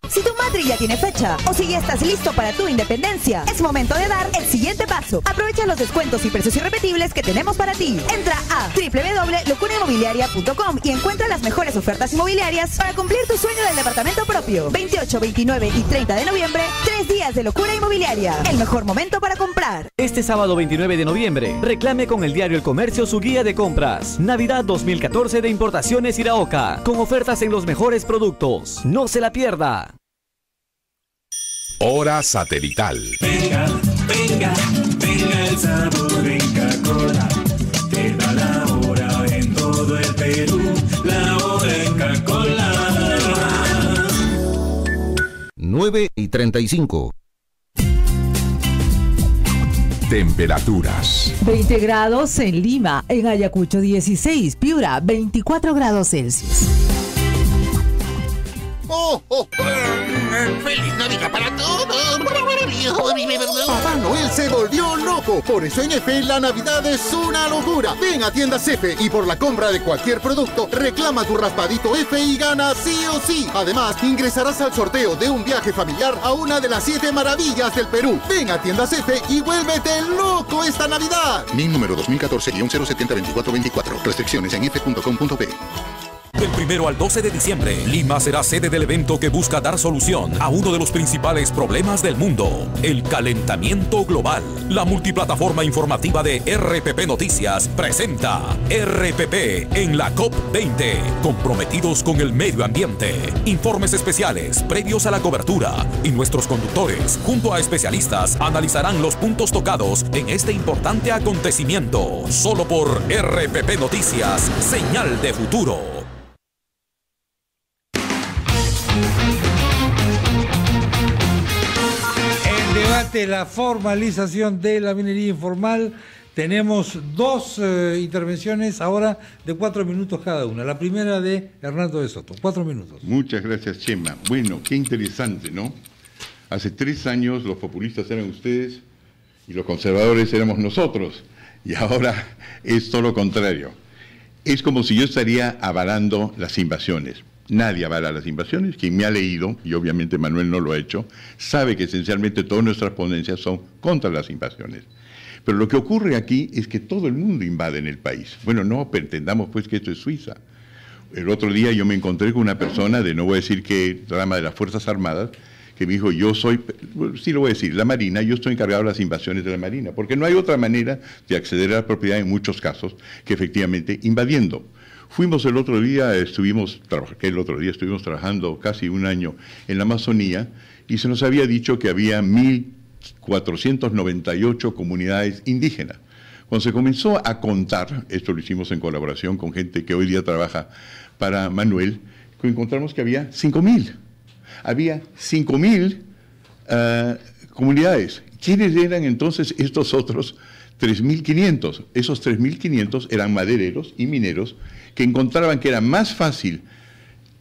Si tu matri ya tiene fecha o si ya estás listo para tu independencia, es momento de dar el siguiente paso. Aprovecha los descuentos y precios irrepetibles que tenemos para ti. Entra a www.locunainmobiliaria.com y encuentra las mejores ofertas inmobiliarias para cumplir tu sueño del departamento propio. 28, 29 y 30 de noviembre, 3 días de locura inmobiliaria. El mejor momento para comprar. Este sábado 29 de noviembre, reclame con el diario El Comercio su guía de compras. Navidad 2014 de Importaciones Iraoka, con ofertas en los mejores productos. No se la pierda. Hora satelital. Venga, venga, venga el sabor de Inca-Kola. Te da la hora en todo el Perú. La hora Inca-Kola. 9:35. Temperaturas. 20 grados en Lima, en Ayacucho 16, Piura 24 grados Celsius. ¡Oh, oh! ¡Feliz Navidad para todos! Papá Noel se volvió loco. Por eso en EFE la Navidad es una locura. Ven a tiendas EFE y por la compra de cualquier producto reclama tu raspadito EFE y gana sí o sí. Además, ingresarás al sorteo de un viaje familiar a una de las 7 maravillas del Perú. Ven a tiendas EFE y vuélvete loco esta Navidad. NIN número 2014-0702424. Restricciones en efe.com.pe. Del 1 al 12 de diciembre, Lima será sede del evento que busca dar solución a uno de los principales problemas del mundo, el calentamiento global. La multiplataforma informativa de RPP Noticias presenta RPP en la COP20, comprometidos con el medio ambiente. Informes especiales previos a la cobertura y nuestros conductores, junto a especialistas, analizarán los puntos tocados en este importante acontecimiento. Solo por RPP Noticias, señal de futuro. Debate la formalización de la minería informal. Tenemos dos intervenciones ahora de 4 minutos cada una. La primera de Hernando de Soto, 4 minutos. Muchas gracias, Chema. Bueno, qué interesante, ¿no? Hace 3 años los populistas eran ustedes y los conservadores éramos nosotros. Y ahora es todo lo contrario. Es como si yo estaría avalando las invasiones. Nadie avala las invasiones. Quien me ha leído, y obviamente Manuel no lo ha hecho, sabe que esencialmente todas nuestras ponencias son contra las invasiones. Pero lo que ocurre aquí es que todo el mundo invade en el país. Bueno, no pretendamos pues que esto es Suiza. El otro día yo me encontré con una persona de, no voy a decir qué rama de las Fuerzas Armadas, que me dijo, yo soy, sí lo voy a decir, la Marina, yo estoy encargado de las invasiones de la Marina, porque no hay otra manera de acceder a la propiedad en muchos casos que efectivamente invadiendo. Fuimos el otro día, estuvimos trabajando casi un año en la Amazonía y se nos había dicho que había 1.498 comunidades indígenas. Cuando se comenzó a contar, esto lo hicimos en colaboración con gente que hoy día trabaja para Manuel, encontramos que había 5.000. Había 5.000 comunidades. ¿Quiénes eran entonces estos otros 3.500? Esos 3.500 eran madereros y mineros que encontraban que era más fácil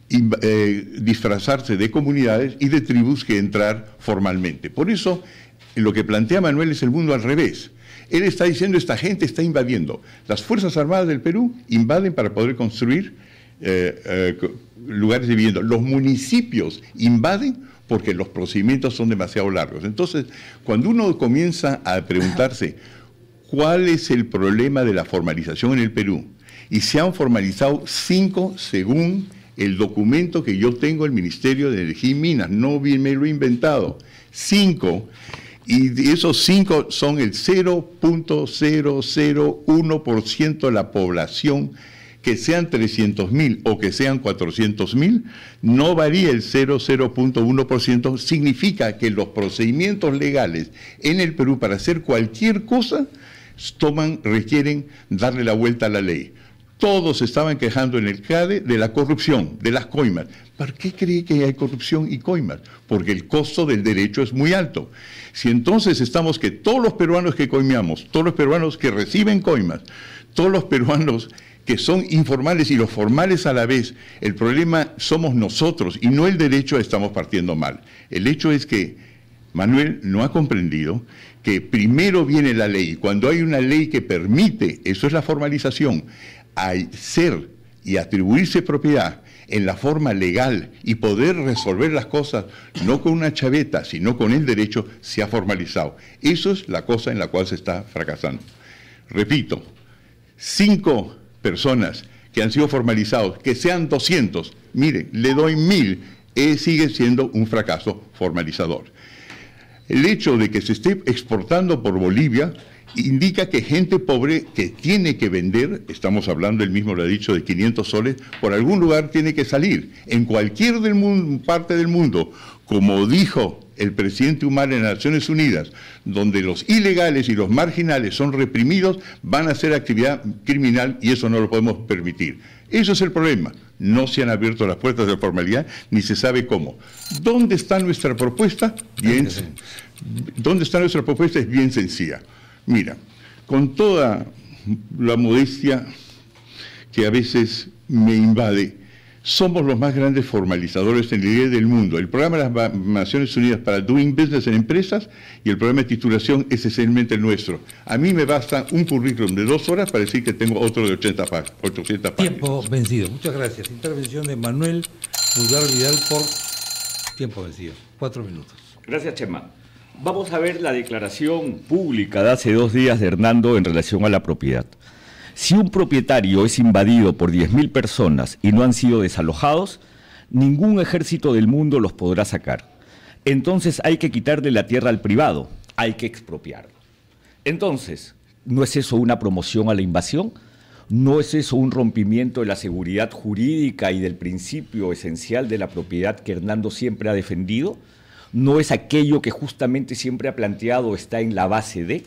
disfrazarse de comunidades y de tribus que entrar formalmente. Por eso, lo que plantea Manuel es el mundo al revés. Él está diciendo, esta gente está invadiendo. Las Fuerzas Armadas del Perú invaden para poder construir lugares de vivienda. Los municipios invaden porque los procedimientos son demasiado largos. Entonces, cuando uno comienza a preguntarse cuál es el problema de la formalización en el Perú, y se han formalizado 5 según el documento que yo tengo del Ministerio de Energía y Minas, no me lo he inventado, 5, y de esos 5 son el 0.001% de la población, que sean 300.000 o que sean 400.000, no varía el 0.1%, significa que los procedimientos legales en el Perú para hacer cualquier cosa requieren darle la vuelta a la ley. Todos estaban quejando en el CADE de la corrupción, de las coimas. ¿Para qué cree que hay corrupción y coimas? Porque el costo del derecho es muy alto. Si entonces estamos que todos los peruanos que coimeamos, todos los peruanos que reciben coimas, todos los peruanos que son informales y los formales a la vez, el problema somos nosotros y no el derecho, estamos partiendo mal. El hecho es que Manuel no ha comprendido que primero viene la ley. Cuando hay una ley que permite, eso es la formalización, ser y atribuirse propiedad en la forma legal y poder resolver las cosas no con una chaveta, sino con el derecho, se ha formalizado. Eso es la cosa en la cual se está fracasando. Repito, 5 personas que han sido formalizados, que sean 200, miren, le doy 1.000, sigue siendo un fracaso formalizador. El hecho de que se esté exportando por Bolivia indica que gente pobre que tiene que vender, estamos hablando, él mismo lo ha dicho, de 500 soles, por algún lugar tiene que salir. En cualquier parte del mundo, como dijo el presidente Humala en las Naciones Unidas, donde los ilegales y los marginales son reprimidos, van a hacer actividad criminal y eso no lo podemos permitir. Eso es el problema. No se han abierto las puertas de la formalidad, ni se sabe cómo. ¿Dónde está nuestra propuesta? ¿Dónde está nuestra propuesta? Es bien sencilla. Mira, con toda la modestia que a veces me invade, somos los más grandes formalizadores en el nivel del mundo. El programa de las Naciones Unidas para Doing Business en Empresas y el programa de titulación es esencialmente el nuestro. A mí me basta un currículum de 2 horas para decir que tengo otro de 800 páginas. Tiempo vencido. Muchas gracias. Intervención de Manuel Pulgar Vidal por tiempo vencido. 4 minutos. Gracias, Chema. Vamos a ver la declaración pública de hace 2 días de Hernando en relación a la propiedad. Si un propietario es invadido por 10.000 personas y no han sido desalojados, ningún ejército del mundo los podrá sacar. Entonces hay que quitarle la tierra al privado, hay que expropiarlo. Entonces, ¿no es eso una promoción a la invasión? ¿No es eso un rompimiento de la seguridad jurídica y del principio esencial de la propiedad que Hernando siempre ha defendido? ¿No es aquello que justamente siempre ha planteado está en la base de?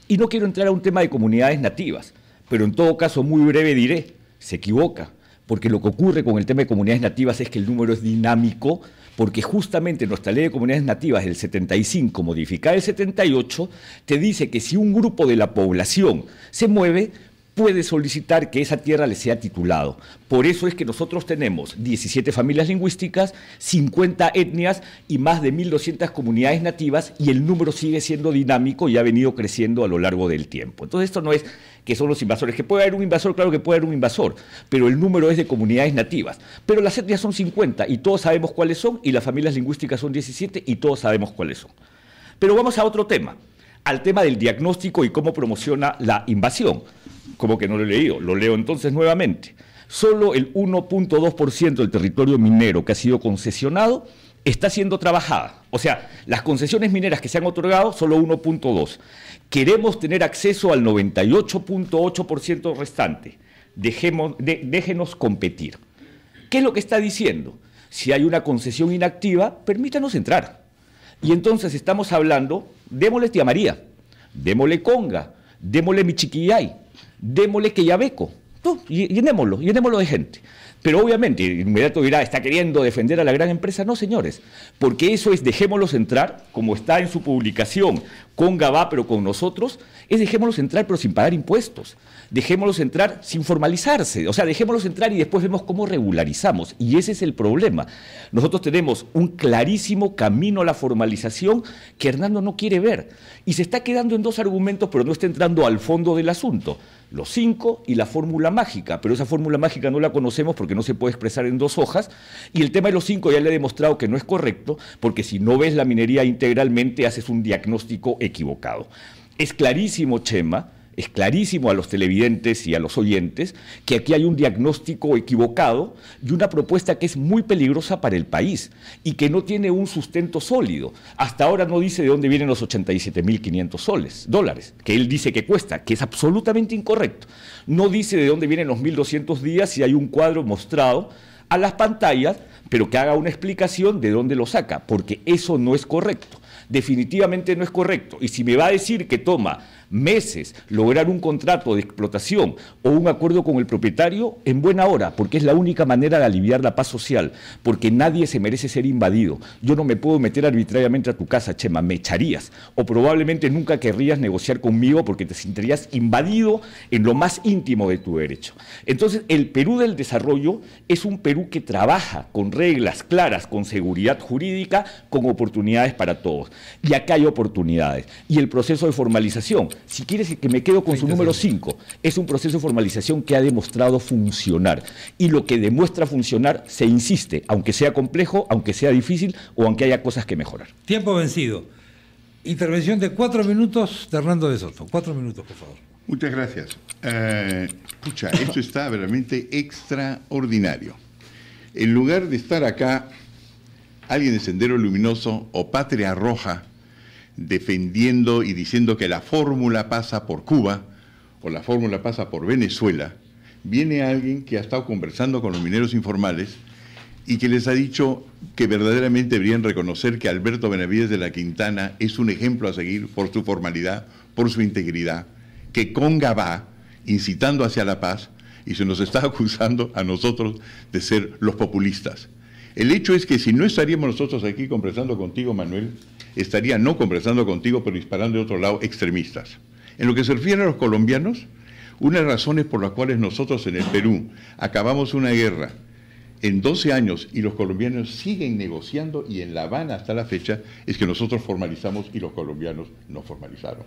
Y no quiero entrar a un tema de comunidades nativas, pero en todo caso muy breve diré, se equivoca, porque lo que ocurre con el tema de comunidades nativas es que el número es dinámico, porque justamente nuestra ley de comunidades nativas del 75, modificada el 78, te dice que si un grupo de la población se mueve, puede solicitar que esa tierra le sea titulado. Por eso es que nosotros tenemos 17 familias lingüísticas, 50 etnias y más de 1.200 comunidades nativas, y el número sigue siendo dinámico y ha venido creciendo a lo largo del tiempo. Entonces esto no es que son los invasores, que puede haber un invasor, claro que puede haber un invasor, pero el número es de comunidades nativas. Pero las etnias son 50 y todos sabemos cuáles son, y las familias lingüísticas son 17 y todos sabemos cuáles son. Pero vamos a otro tema, al tema del diagnóstico y cómo promociona la invasión. Como que no lo he leído, lo leo entonces nuevamente. Solo el 1.2% del territorio minero que ha sido concesionado está siendo trabajada. O sea, las concesiones mineras que se han otorgado, solo 1.2%. Queremos tener acceso al 98.8% restante. Déjenos competir. ¿Qué es lo que está diciendo? Si hay una concesión inactiva, permítanos entrar. Y entonces estamos hablando, démosle Tía María, démosle Conga, démosle Michiquillay, démosle Quellaveco, llenémoslo de gente. Pero obviamente, inmediato dirá, está queriendo defender a la gran empresa. No, señores, porque eso es dejémoslos entrar, como está en su publicación, Conga va pero con nosotros, es dejémoslos entrar pero sin pagar impuestos, dejémoslos entrar sin formalizarse, o sea, dejémoslos entrar y después vemos cómo regularizamos, y ese es el problema. Nosotros tenemos un clarísimo camino a la formalización que Hernando no quiere ver, y se está quedando en dos argumentos, pero no está entrando al fondo del asunto. Los 5 y la fórmula mágica, pero esa fórmula mágica no la conocemos porque no se puede expresar en 2 hojas, y el tema de los 5 ya le he demostrado que no es correcto, porque si no ves la minería integralmente haces un diagnóstico equivocado. Es clarísimo, Chema, es clarísimo a los televidentes y a los oyentes que aquí hay un diagnóstico equivocado y una propuesta que es muy peligrosa para el país y que no tiene un sustento sólido. Hasta ahora no dice de dónde vienen los 87.500 dólares, que él dice que cuesta, que es absolutamente incorrecto. No dice de dónde vienen los 1.200 días y hay un cuadro mostrado a las pantallas, pero que haga una explicación de dónde lo saca, porque eso no es correcto. Definitivamente no es correcto. Y si me va a decir que toma meses lograr un contrato de explotación o un acuerdo con el propietario, en buena hora, porque es la única manera de aliviar la paz social, porque nadie se merece ser invadido. Yo no me puedo meter arbitrariamente a tu casa, Chema, me echarías, o probablemente nunca querrías negociar conmigo porque te sentirías invadido en lo más íntimo de tu derecho. Entonces, el Perú del desarrollo es un Perú que trabaja con reglas claras, con seguridad jurídica, con oportunidades para todos. Y acá hay oportunidades. Y el proceso de formalización, si quieres que me quedo con su número 5, es un proceso de formalización que ha demostrado funcionar. Y lo que demuestra funcionar se insiste, aunque sea complejo, aunque sea difícil o aunque haya cosas que mejorar. Tiempo vencido. Intervención de 4 minutos de Hernando de Soto. 4 minutos, por favor. Muchas gracias. Pucha, esto está realmente extraordinario. En lugar de estar acá, alguien de Sendero Luminoso o Patria Roja defendiendo y diciendo que la fórmula pasa por Cuba o la fórmula pasa por Venezuela, viene alguien que ha estado conversando con los mineros informales y que les ha dicho que verdaderamente deberían reconocer que Alberto Benavides de la Quintana es un ejemplo a seguir por su formalidad, por su integridad, que Conga va incitando hacia la paz y se nos está acusando a nosotros de ser los populistas. El hecho es que si no estaríamos nosotros aquí conversando contigo, Manuel, estaría no conversando contigo, pero disparando de otro lado extremistas. En lo que se refiere a los colombianos, una de las razones por las cuales nosotros en el Perú acabamos una guerra en 12 años y los colombianos siguen negociando y en La Habana hasta la fecha es que nosotros formalizamos y los colombianos no formalizaron.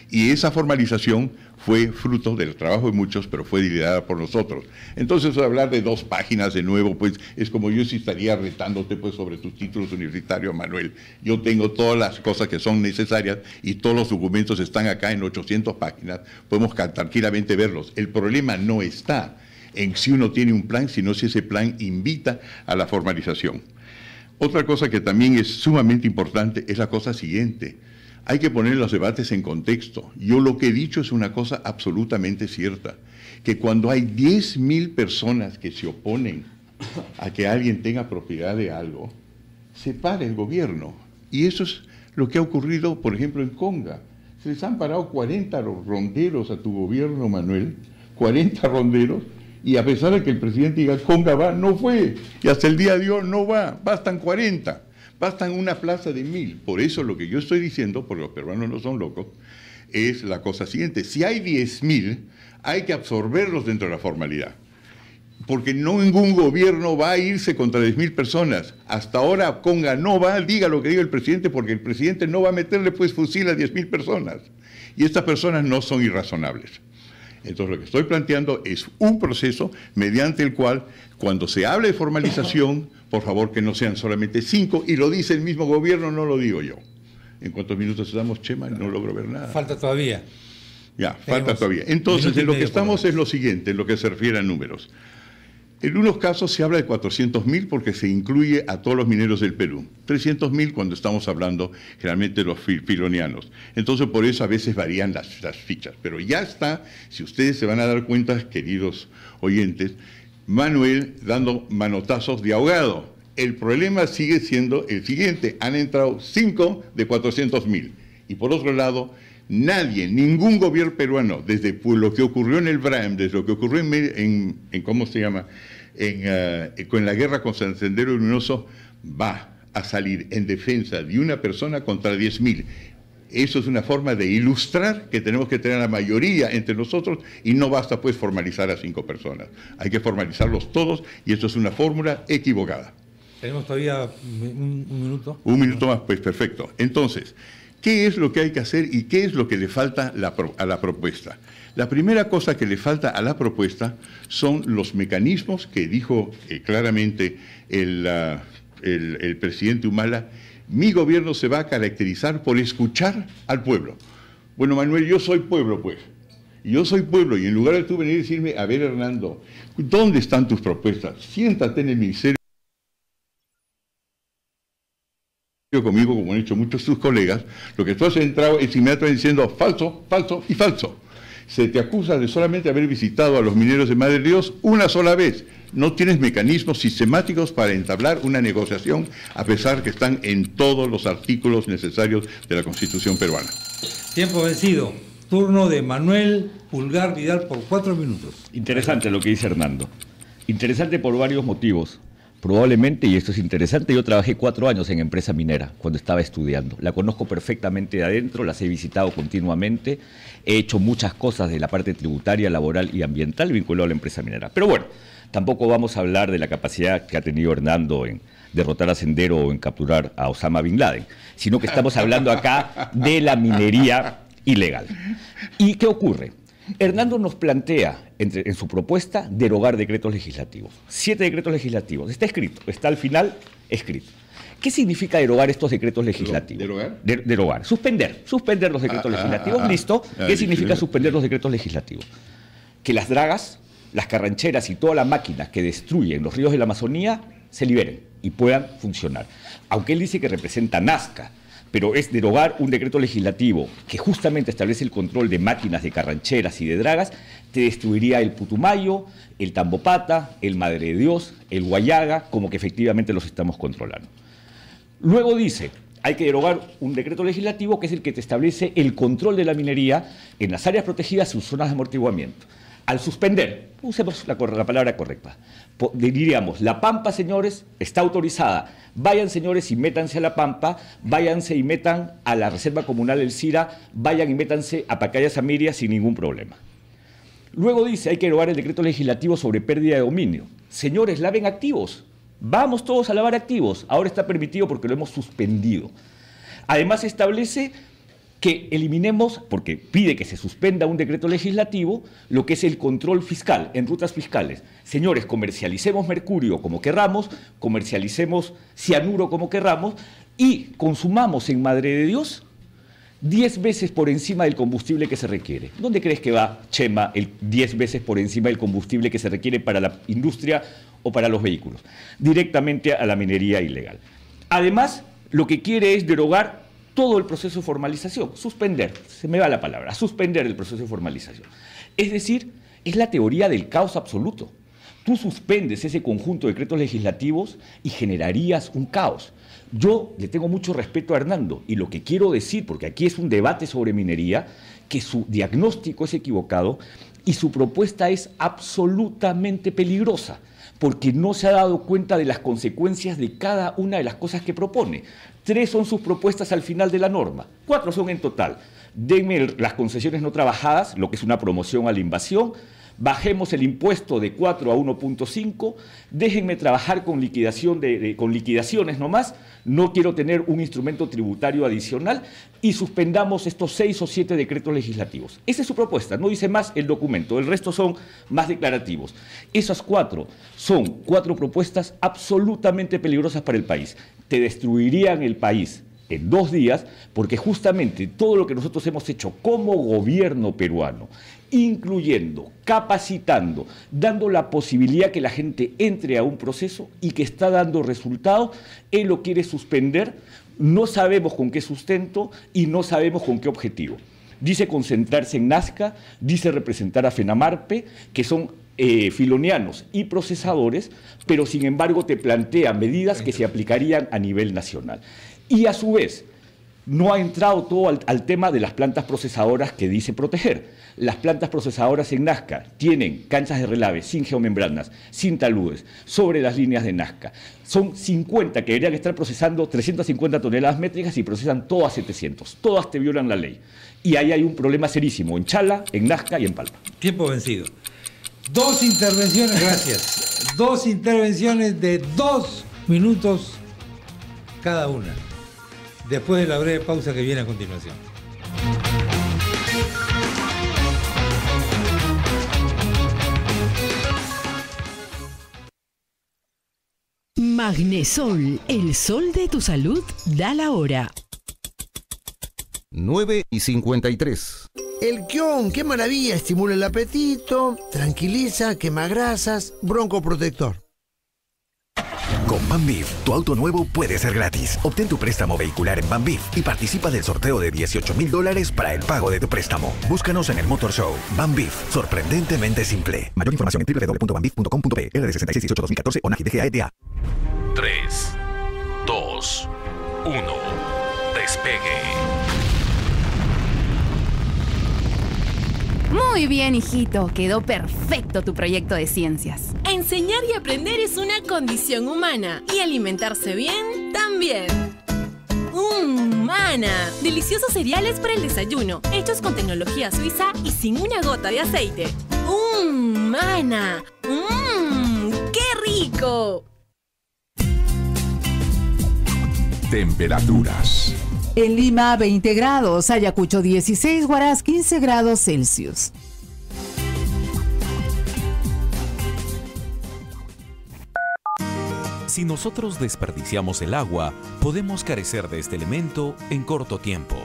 Y esa formalización fue fruto del trabajo de muchos, pero fue liderada por nosotros. Entonces, hablar de 2 páginas de nuevo, pues es como yo si estaría retándote pues sobre tus títulos universitarios, Manuel. Yo tengo todas las cosas que son necesarias y todos los documentos están acá en 800 páginas. Podemos tranquilamente verlos. El problema no está en si uno tiene un plan, sino si ese plan invita a la formalización. Otra cosa que también es sumamente importante es la cosa siguiente. Hay que poner los debates en contexto. Yo lo que he dicho es una cosa absolutamente cierta, que cuando hay 10.000 personas que se oponen a que alguien tenga propiedad de algo, se para el gobierno. Y eso es lo que ha ocurrido, por ejemplo, en Conga. Se les han parado 40 ronderos a tu gobierno, Manuel, 40 ronderos, y a pesar de que el presidente diga, Conga va, no fue, y hasta el día de hoy no va, bastan 40. Bastan una plaza de 1.000. Por eso lo que yo estoy diciendo, porque los peruanos no son locos, es la cosa siguiente. Si hay 10.000, hay que absorberlos dentro de la formalidad. Porque no ningún gobierno va a irse contra 10.000 personas. Hasta ahora Conga no va, diga lo que diga el presidente, porque el presidente no va a meterle pues fusil a 10.000 personas. Y estas personas no son irrazonables. Entonces lo que estoy planteando es un proceso mediante el cual, cuando se hable de formalización, por favor que no sean solamente 5, y lo dice el mismo gobierno, no lo digo yo. ¿En cuántos minutos estamos, Chema? No logro ver nada. Falta todavía. Ya, falta todavía. Entonces, en lo que estamos es lo siguiente, en lo que se refiere a números. En unos casos se habla de 400.000 porque se incluye a todos los mineros del Perú. 300.000 cuando estamos hablando generalmente de los filonianos. Entonces, por eso a veces varían las fichas. Pero ya está, si ustedes se van a dar cuenta, queridos oyentes, Manuel dando manotazos de ahogado. El problema sigue siendo el siguiente. Han entrado 5 de 400.000. Y por otro lado, nadie, ningún gobierno peruano, desde lo que ocurrió en el BRAEM, desde lo que ocurrió en ¿cómo se llama?, con la guerra contra el Sendero Luminoso, va a salir en defensa de una persona contra 10.000. Eso es una forma de ilustrar que tenemos que tener la mayoría entre nosotros y no basta pues formalizar a 5 personas. Hay que formalizarlos todos y esto es una fórmula equivocada. Tenemos todavía un minuto. Un minuto más, pues perfecto. Entonces, ¿qué es lo que hay que hacer y qué es lo que le falta a la propuesta? La primera cosa que le falta a la propuesta son los mecanismos que dijo claramente el presidente Humala. Mi gobierno se va a caracterizar por escuchar al pueblo. Bueno, Manuel, yo soy pueblo, pues. Yo soy pueblo, y en lugar de tú venir y decirme, a ver, Hernando, ¿dónde están tus propuestas? Siéntate en el ministerio conmigo, como han hecho muchos de tus colegas. Lo que tú has entrado es inmediatamente diciendo falso, falso y falso. Se te acusa de solamente haber visitado a los mineros de Madre de Dios una sola vez. No tienes mecanismos sistemáticos para entablar una negociación, a pesar que están en todos los artículos necesarios de la Constitución peruana. Tiempo vencido. Turno de Manuel Pulgar Vidal por 4 minutos. Interesante lo que dice Hernando. Interesante por varios motivos. Probablemente, y esto es interesante, yo trabajé 4 años en empresa minera cuando estaba estudiando. La conozco perfectamente de adentro, las he visitado continuamente, he hecho muchas cosas de la parte tributaria, laboral y ambiental vinculado a la empresa minera. Pero bueno, tampoco vamos a hablar de la capacidad que ha tenido Hernando en derrotar a Sendero o en capturar a Osama Bin Laden, sino que estamos hablando acá de la minería ilegal. ¿Y qué ocurre? Hernando nos plantea en su propuesta derogar decretos legislativos. 7 decretos legislativos. Está escrito, está al final escrito. ¿Qué significa derogar estos decretos legislativos? ¿Derogar? Derogar. Suspender los decretos legislativos. Listo. ¿Qué significa suspender los decretos legislativos? Que las dragas, las carrancheras y todas las máquinas que destruyen los ríos de la Amazonía se liberen y puedan funcionar. Aunque él dice que representa Nazca, pero es derogar un decreto legislativo que justamente establece el control de máquinas, de carrancheras y de dragas, te destruiría el Putumayo, el Tambopata, el Madre de Dios, el Guayaga, como que efectivamente los estamos controlando. Luego dice, hay que derogar un decreto legislativo que es el que te establece el control de la minería en las áreas protegidas y sus zonas de amortiguamiento. Al suspender, usemos la palabra correcta, diríamos, la Pampa, señores, está autorizada. Vayan, señores, y métanse a la Pampa, váyanse y metan a la Reserva Comunal El Sira, vayan y métanse a Pacaya Samiria sin ningún problema. Luego dice, hay que derogar el decreto legislativo sobre pérdida de dominio. señores, laven activos. Vamos todos a lavar activos. Ahora está permitido porque lo hemos suspendido. Además establece que eliminemos, porque pide que se suspenda un decreto legislativo, lo que es el control fiscal en rutas fiscales. Señores, comercialicemos mercurio como querramos, comercialicemos cianuro como querramos y consumamos en Madre de Dios 10 veces por encima del combustible que se requiere. ¿Dónde crees que va, Chema, el 10 veces por encima del combustible que se requiere para la industria o para los vehículos? Directamente a la minería ilegal. Además, lo que quiere es derogar todo el proceso de formalización, suspender, se me va la palabra, suspender el proceso de formalización. Es decir, es la teoría del caos absoluto. Tú suspendes ese conjunto de decretos legislativos y generarías un caos. Yo le tengo mucho respeto a Hernando y lo que quiero decir, porque aquí es un debate sobre minería, que su diagnóstico es equivocado y su propuesta es absolutamente peligrosa, porque no se ha dado cuenta de las consecuencias de cada una de las cosas que propone. 3 son sus propuestas al final de la norma, 4 son en total. Denme las concesiones no trabajadas, lo que es una promoción a la invasión, bajemos el impuesto de 4 a 1.5, déjenme trabajar con liquidación con liquidaciones nomás, no quiero tener un instrumento tributario adicional y suspendamos estos 6 o 7 decretos legislativos. Esa es su propuesta, no dice más el documento, el resto son más declarativos. Esas 4 son 4 propuestas absolutamente peligrosas para el país. Te destruirían el país en 2 días, porque justamente todo lo que nosotros hemos hecho como gobierno peruano, incluyendo, capacitando, dando la posibilidad que la gente entre a un proceso y que está dando resultados, él lo quiere suspender, no sabemos con qué sustento y no sabemos con qué objetivo. Dice concentrarse en Nazca, dice representar a FENAMARPE, que son filonianos y procesadores, pero sin embargo te plantea medidas que se aplicarían a nivel nacional. Y a su vez, no ha entrado todo al tema de las plantas procesadoras que dice proteger. Las plantas procesadoras en Nazca tienen canchas de relave sin geomembranas, sin taludes, sobre las líneas de Nazca. Son 50 que deberían estar procesando 350 toneladas métricas y procesan todas 700. Todas te violan la ley. Y ahí hay un problema serísimo en Chala, en Nazca y en Palma. Tiempo vencido. 2 intervenciones, gracias. 2 intervenciones de 2 minutos cada una. Después de la breve pausa que viene a continuación. Magnesol, el sol de tu salud, da la hora. 9:53. El Kion, qué maravilla, estimula el apetito, tranquiliza, quema grasas, broncoprotector. Con Banbif, tu auto nuevo puede ser gratis. Obtén tu préstamo vehicular en Banbif y participa del sorteo de $18,000 para el pago de tu préstamo. Búscanos en el Motor Show. Banbif, sorprendentemente simple. Mayor información en www.banbif.com.pe, RD6618-2014 o NAGI DGA. 3, 2, 1. Despegue. Muy bien, hijito. Quedó perfecto tu proyecto de ciencias. Enseñar y aprender es una condición humana. Y alimentarse bien, también. Mana. Deliciosos cereales para el desayuno. Hechos con tecnología suiza y sin una gota de aceite. Mana. ¡Qué rico! Temperaturas. En Lima, 20 grados, Ayacucho 16, Huaraz 15 grados Celsius. Si nosotros desperdiciamos el agua, podemos carecer de este elemento en corto tiempo.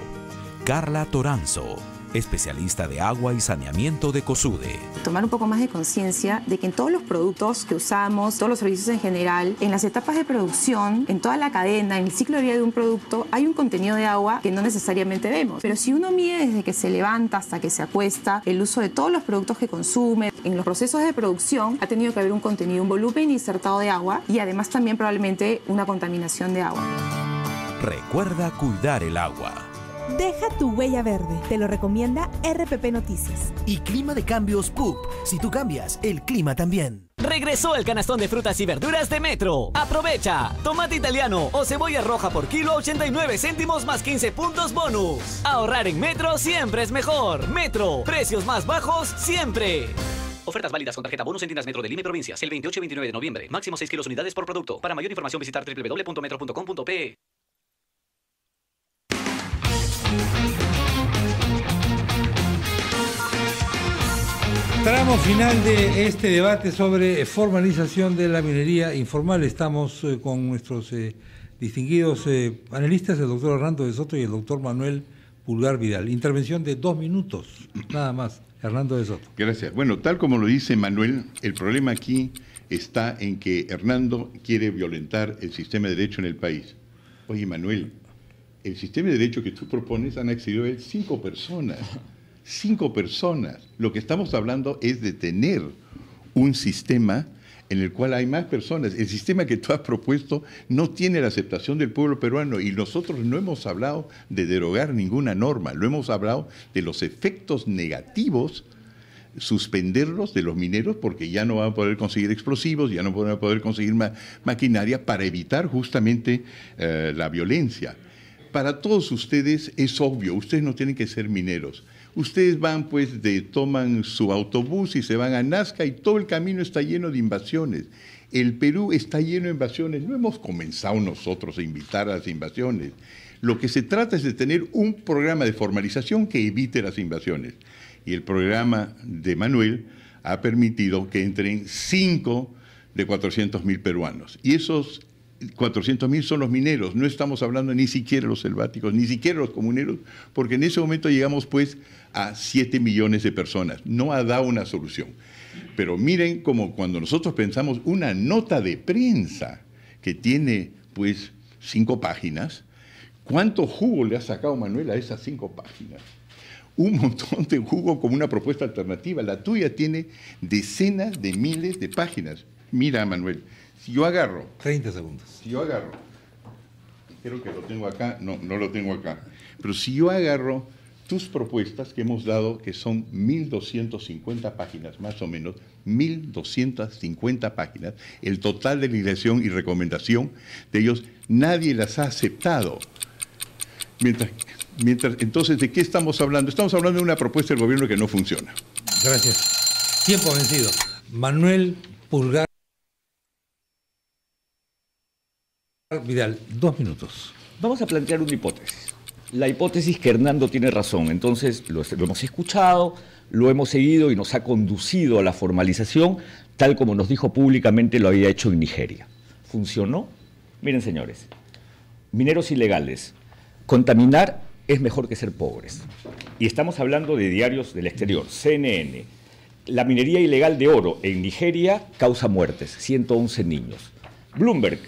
Carla Toranzo, especialista de agua y saneamiento de COSUDE. Tomar un poco más de conciencia de que en todos los productos que usamos, todos los servicios en general, en las etapas de producción, en toda la cadena, en el ciclo de vida de un producto, hay un contenido de agua que no necesariamente vemos. Pero si uno mide desde que se levanta hasta que se acuesta, el uso de todos los productos que consume, en los procesos de producción ha tenido que haber un contenido, un volumen insertado de agua y además también probablemente una contaminación de agua. Recuerda cuidar el agua. Deja tu huella verde, te lo recomienda RPP Noticias. Y Clima de Cambios PUC. Si tú cambias, el clima también. Regresó el canastón de frutas y verduras de Metro. Aprovecha. Tomate italiano o cebolla roja por kilo 89 céntimos más 15 puntos bonus. Ahorrar en Metro siempre es mejor. Metro, precios más bajos siempre. Ofertas válidas con tarjeta bonus en tiendas Metro de Lima y provincias el 28 y 29 de noviembre. Máximo 6 kilos unidades por producto. Para mayor información visitar www.metro.com.pe. Tramo final de este debate sobre formalización de la minería informal. Estamos con nuestros distinguidos panelistas, el doctor Hernando de Soto y el doctor Manuel Pulgar Vidal. Intervención de 2 minutos, nada más. Hernando de Soto. Gracias. Bueno, tal como lo dice Manuel, el problema aquí está en que Hernando quiere violentar el sistema de derecho en el país. Oye, Manuel, el sistema de derecho que tú propones han accedido a él 5 personas. 5 personas. Lo que estamos hablando es de tener un sistema en el cual hay más personas. El sistema que tú has propuesto no tiene la aceptación del pueblo peruano y nosotros no hemos hablado de derogar ninguna norma, lo hemos hablado de los efectos negativos, suspenderlos de los mineros porque ya no van a poder conseguir explosivos, ya no van a poder conseguir maquinaria para evitar justamente la violencia. Para todos ustedes es obvio, ustedes no tienen que ser mineros. Ustedes van, pues, toman su autobús y se van a Nazca y todo el camino está lleno de invasiones. El Perú está lleno de invasiones. No hemos comenzado nosotros a invitar a las invasiones. Lo que se trata es de tener un programa de formalización que evite las invasiones. Y el programa de Manuel ha permitido que entren 5 de 400.000 peruanos. Y esos 400.000 son los mineros, no estamos hablando ni siquiera los selváticos, ni siquiera los comuneros, porque en ese momento llegamos pues a 7 millones de personas. No ha dado una solución. Pero miren como cuando nosotros pensamos una nota de prensa que tiene pues 5 páginas, ¿cuánto jugo le ha sacado Manuel a esas 5 páginas? Un montón de jugo como una propuesta alternativa. La tuya tiene decenas de miles de páginas. Mira, Manuel, si yo agarro... 30 segundos. Si yo agarro... Creo que lo tengo acá. No, no lo tengo acá. Pero si yo agarro tus propuestas que hemos dado, que son 1.250 páginas, más o menos, 1.250 páginas, el total de legislación y recomendación de ellos, nadie las ha aceptado. Entonces, ¿de qué estamos hablando? Estamos hablando de una propuesta del gobierno que no funciona. Gracias. Tiempo vencido. Manuel Pulgar Vidal, 2 minutos. Vamos a plantear una hipótesis. La hipótesis que Hernando tiene razón. Entonces, lo hemos escuchado, lo hemos seguido y nos ha conducido a la formalización, tal como nos dijo públicamente lo había hecho en Nigeria. ¿Funcionó? Miren, señores, mineros ilegales, contaminar es mejor que ser pobres. Y estamos hablando de diarios del exterior, CNN. La minería ilegal de oro en Nigeria causa muertes, 111 niños. Bloomberg,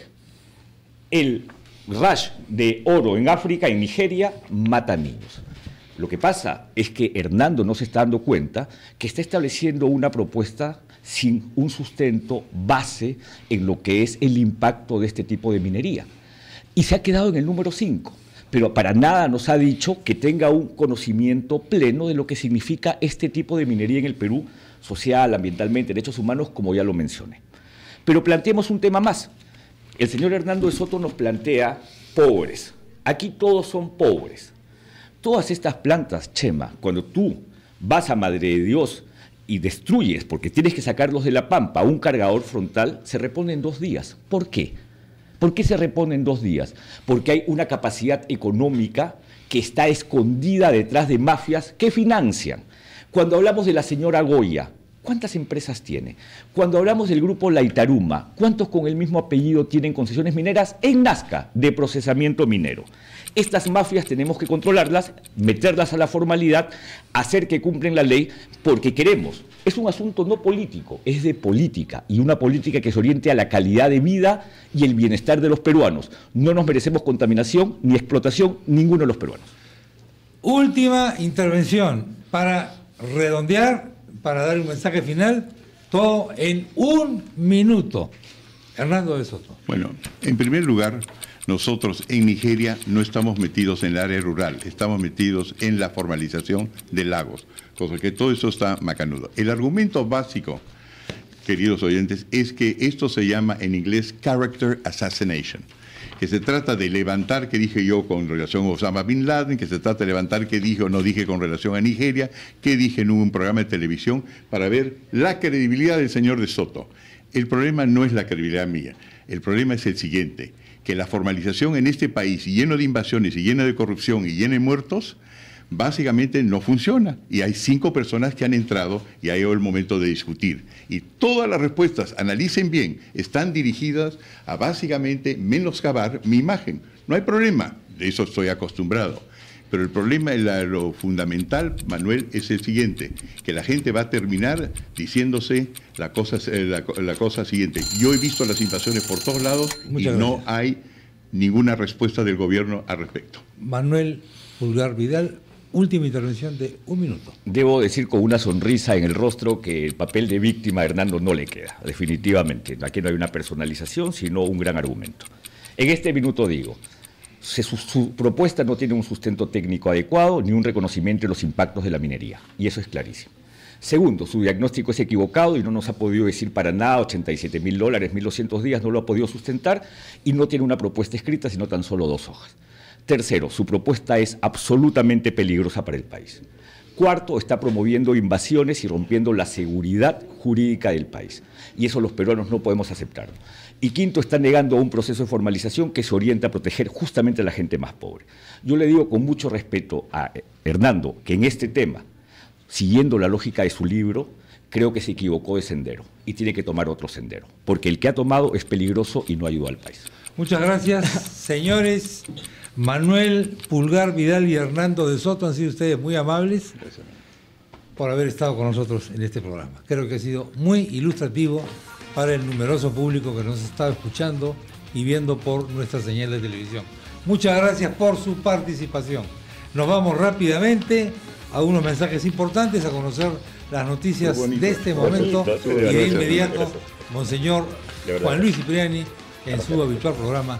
el rush de oro en África, en Nigeria, mata niños. Lo que pasa es que Hernando no se está dando cuenta que está estableciendo una propuesta sin un sustento base en lo que es el impacto de este tipo de minería. Y se ha quedado en el número 5, pero para nada nos ha dicho que tenga un conocimiento pleno de lo que significa este tipo de minería en el Perú, social, ambientalmente, derechos humanos, como ya lo mencioné. Pero planteemos un tema más. El señor Hernando de Soto nos plantea pobres. Aquí todos son pobres. Todas estas plantas, Chema, cuando tú vas a Madre de Dios y destruyes, porque tienes que sacarlos de la pampa, un cargador frontal, se repone en 2 días. ¿Por qué? ¿Por qué se repone en 2 días? Porque hay una capacidad económica que está escondida detrás de mafias que financian. Cuando hablamos de la señora Goya, ¿cuántas empresas tiene? Cuando hablamos del grupo La Itaruma, ¿cuántos con el mismo apellido tienen concesiones mineras en Nazca de procesamiento minero? Estas mafias tenemos que controlarlas, meterlas a la formalidad, hacer que cumplen la ley, porque queremos. Es un asunto no político, es de política, y una política que se oriente a la calidad de vida y el bienestar de los peruanos. No nos merecemos contaminación ni explotación, ninguno de los peruanos. Última intervención para redondear, para dar un mensaje final, todo en 1 minuto. Hernando de Soto. Bueno, en primer lugar, nosotros en Nigeria no estamos metidos en el área rural, estamos metidos en la formalización de lagos, cosa que todo eso está macanudo. El argumento básico, queridos oyentes, es que esto se llama en inglés character assassination, que se trata de levantar qué dije yo con relación a Osama Bin Laden, que se trata de levantar qué dije o no dije con relación a Nigeria, qué dije en un programa de televisión, para ver la credibilidad del señor de Soto. El problema no es la credibilidad mía, el problema es el siguiente, que la formalización en este país, lleno de invasiones y lleno de corrupción y lleno de muertos, básicamente no funciona. Y hay 5 personas que han entrado y ha llegado el momento de discutir. Y todas las respuestas, analicen bien, están dirigidas a básicamente menoscabar mi imagen. No hay problema, de eso estoy acostumbrado. Pero el problema, lo fundamental, Manuel, es el siguiente, que la gente va a terminar diciéndose la cosa siguiente. Yo he visto las invasiones por todos lados y no hay ninguna respuesta del gobierno al respecto. Manuel Pulgar Vidal, última intervención de 1 minuto. Debo decir con una sonrisa en el rostro que el papel de víctima a Hernando no le queda, definitivamente. Aquí no hay una personalización, sino un gran argumento. En este minuto digo, su propuesta no tiene un sustento técnico adecuado ni un reconocimiento de los impactos de la minería, y eso es clarísimo. Segundo, su diagnóstico es equivocado y no nos ha podido decir para nada, $87.000, 1.200 días, no lo ha podido sustentar y no tiene una propuesta escrita, sino tan solo 2 hojas. Tercero, su propuesta es absolutamente peligrosa para el país. Cuarto, está promoviendo invasiones y rompiendo la seguridad jurídica del país. Y eso los peruanos no podemos aceptarlo. Y quinto, está negando un proceso de formalización que se orienta a proteger justamente a la gente más pobre. Yo le digo con mucho respeto a Hernando que en este tema, siguiendo la lógica de su libro, creo que se equivocó de sendero y tiene que tomar otro sendero, porque el que ha tomado es peligroso y no ayuda al país. Muchas gracias, señores. Manuel Pulgar Vidal y Hernando de Soto, han sido ustedes muy amables por haber estado con nosotros en este programa. Creo que ha sido muy ilustrativo para el numeroso público que nos está escuchando y viendo por nuestra señal de televisión. Muchas gracias por su participación. Nos vamos rápidamente a unos mensajes importantes, a conocer las noticias de este momento y de inmediato, Monseñor Juan Luis Cipriani en su habitual programa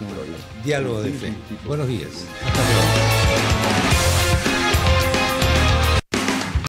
Diálogo de Fe. Buenos días. Hasta luego.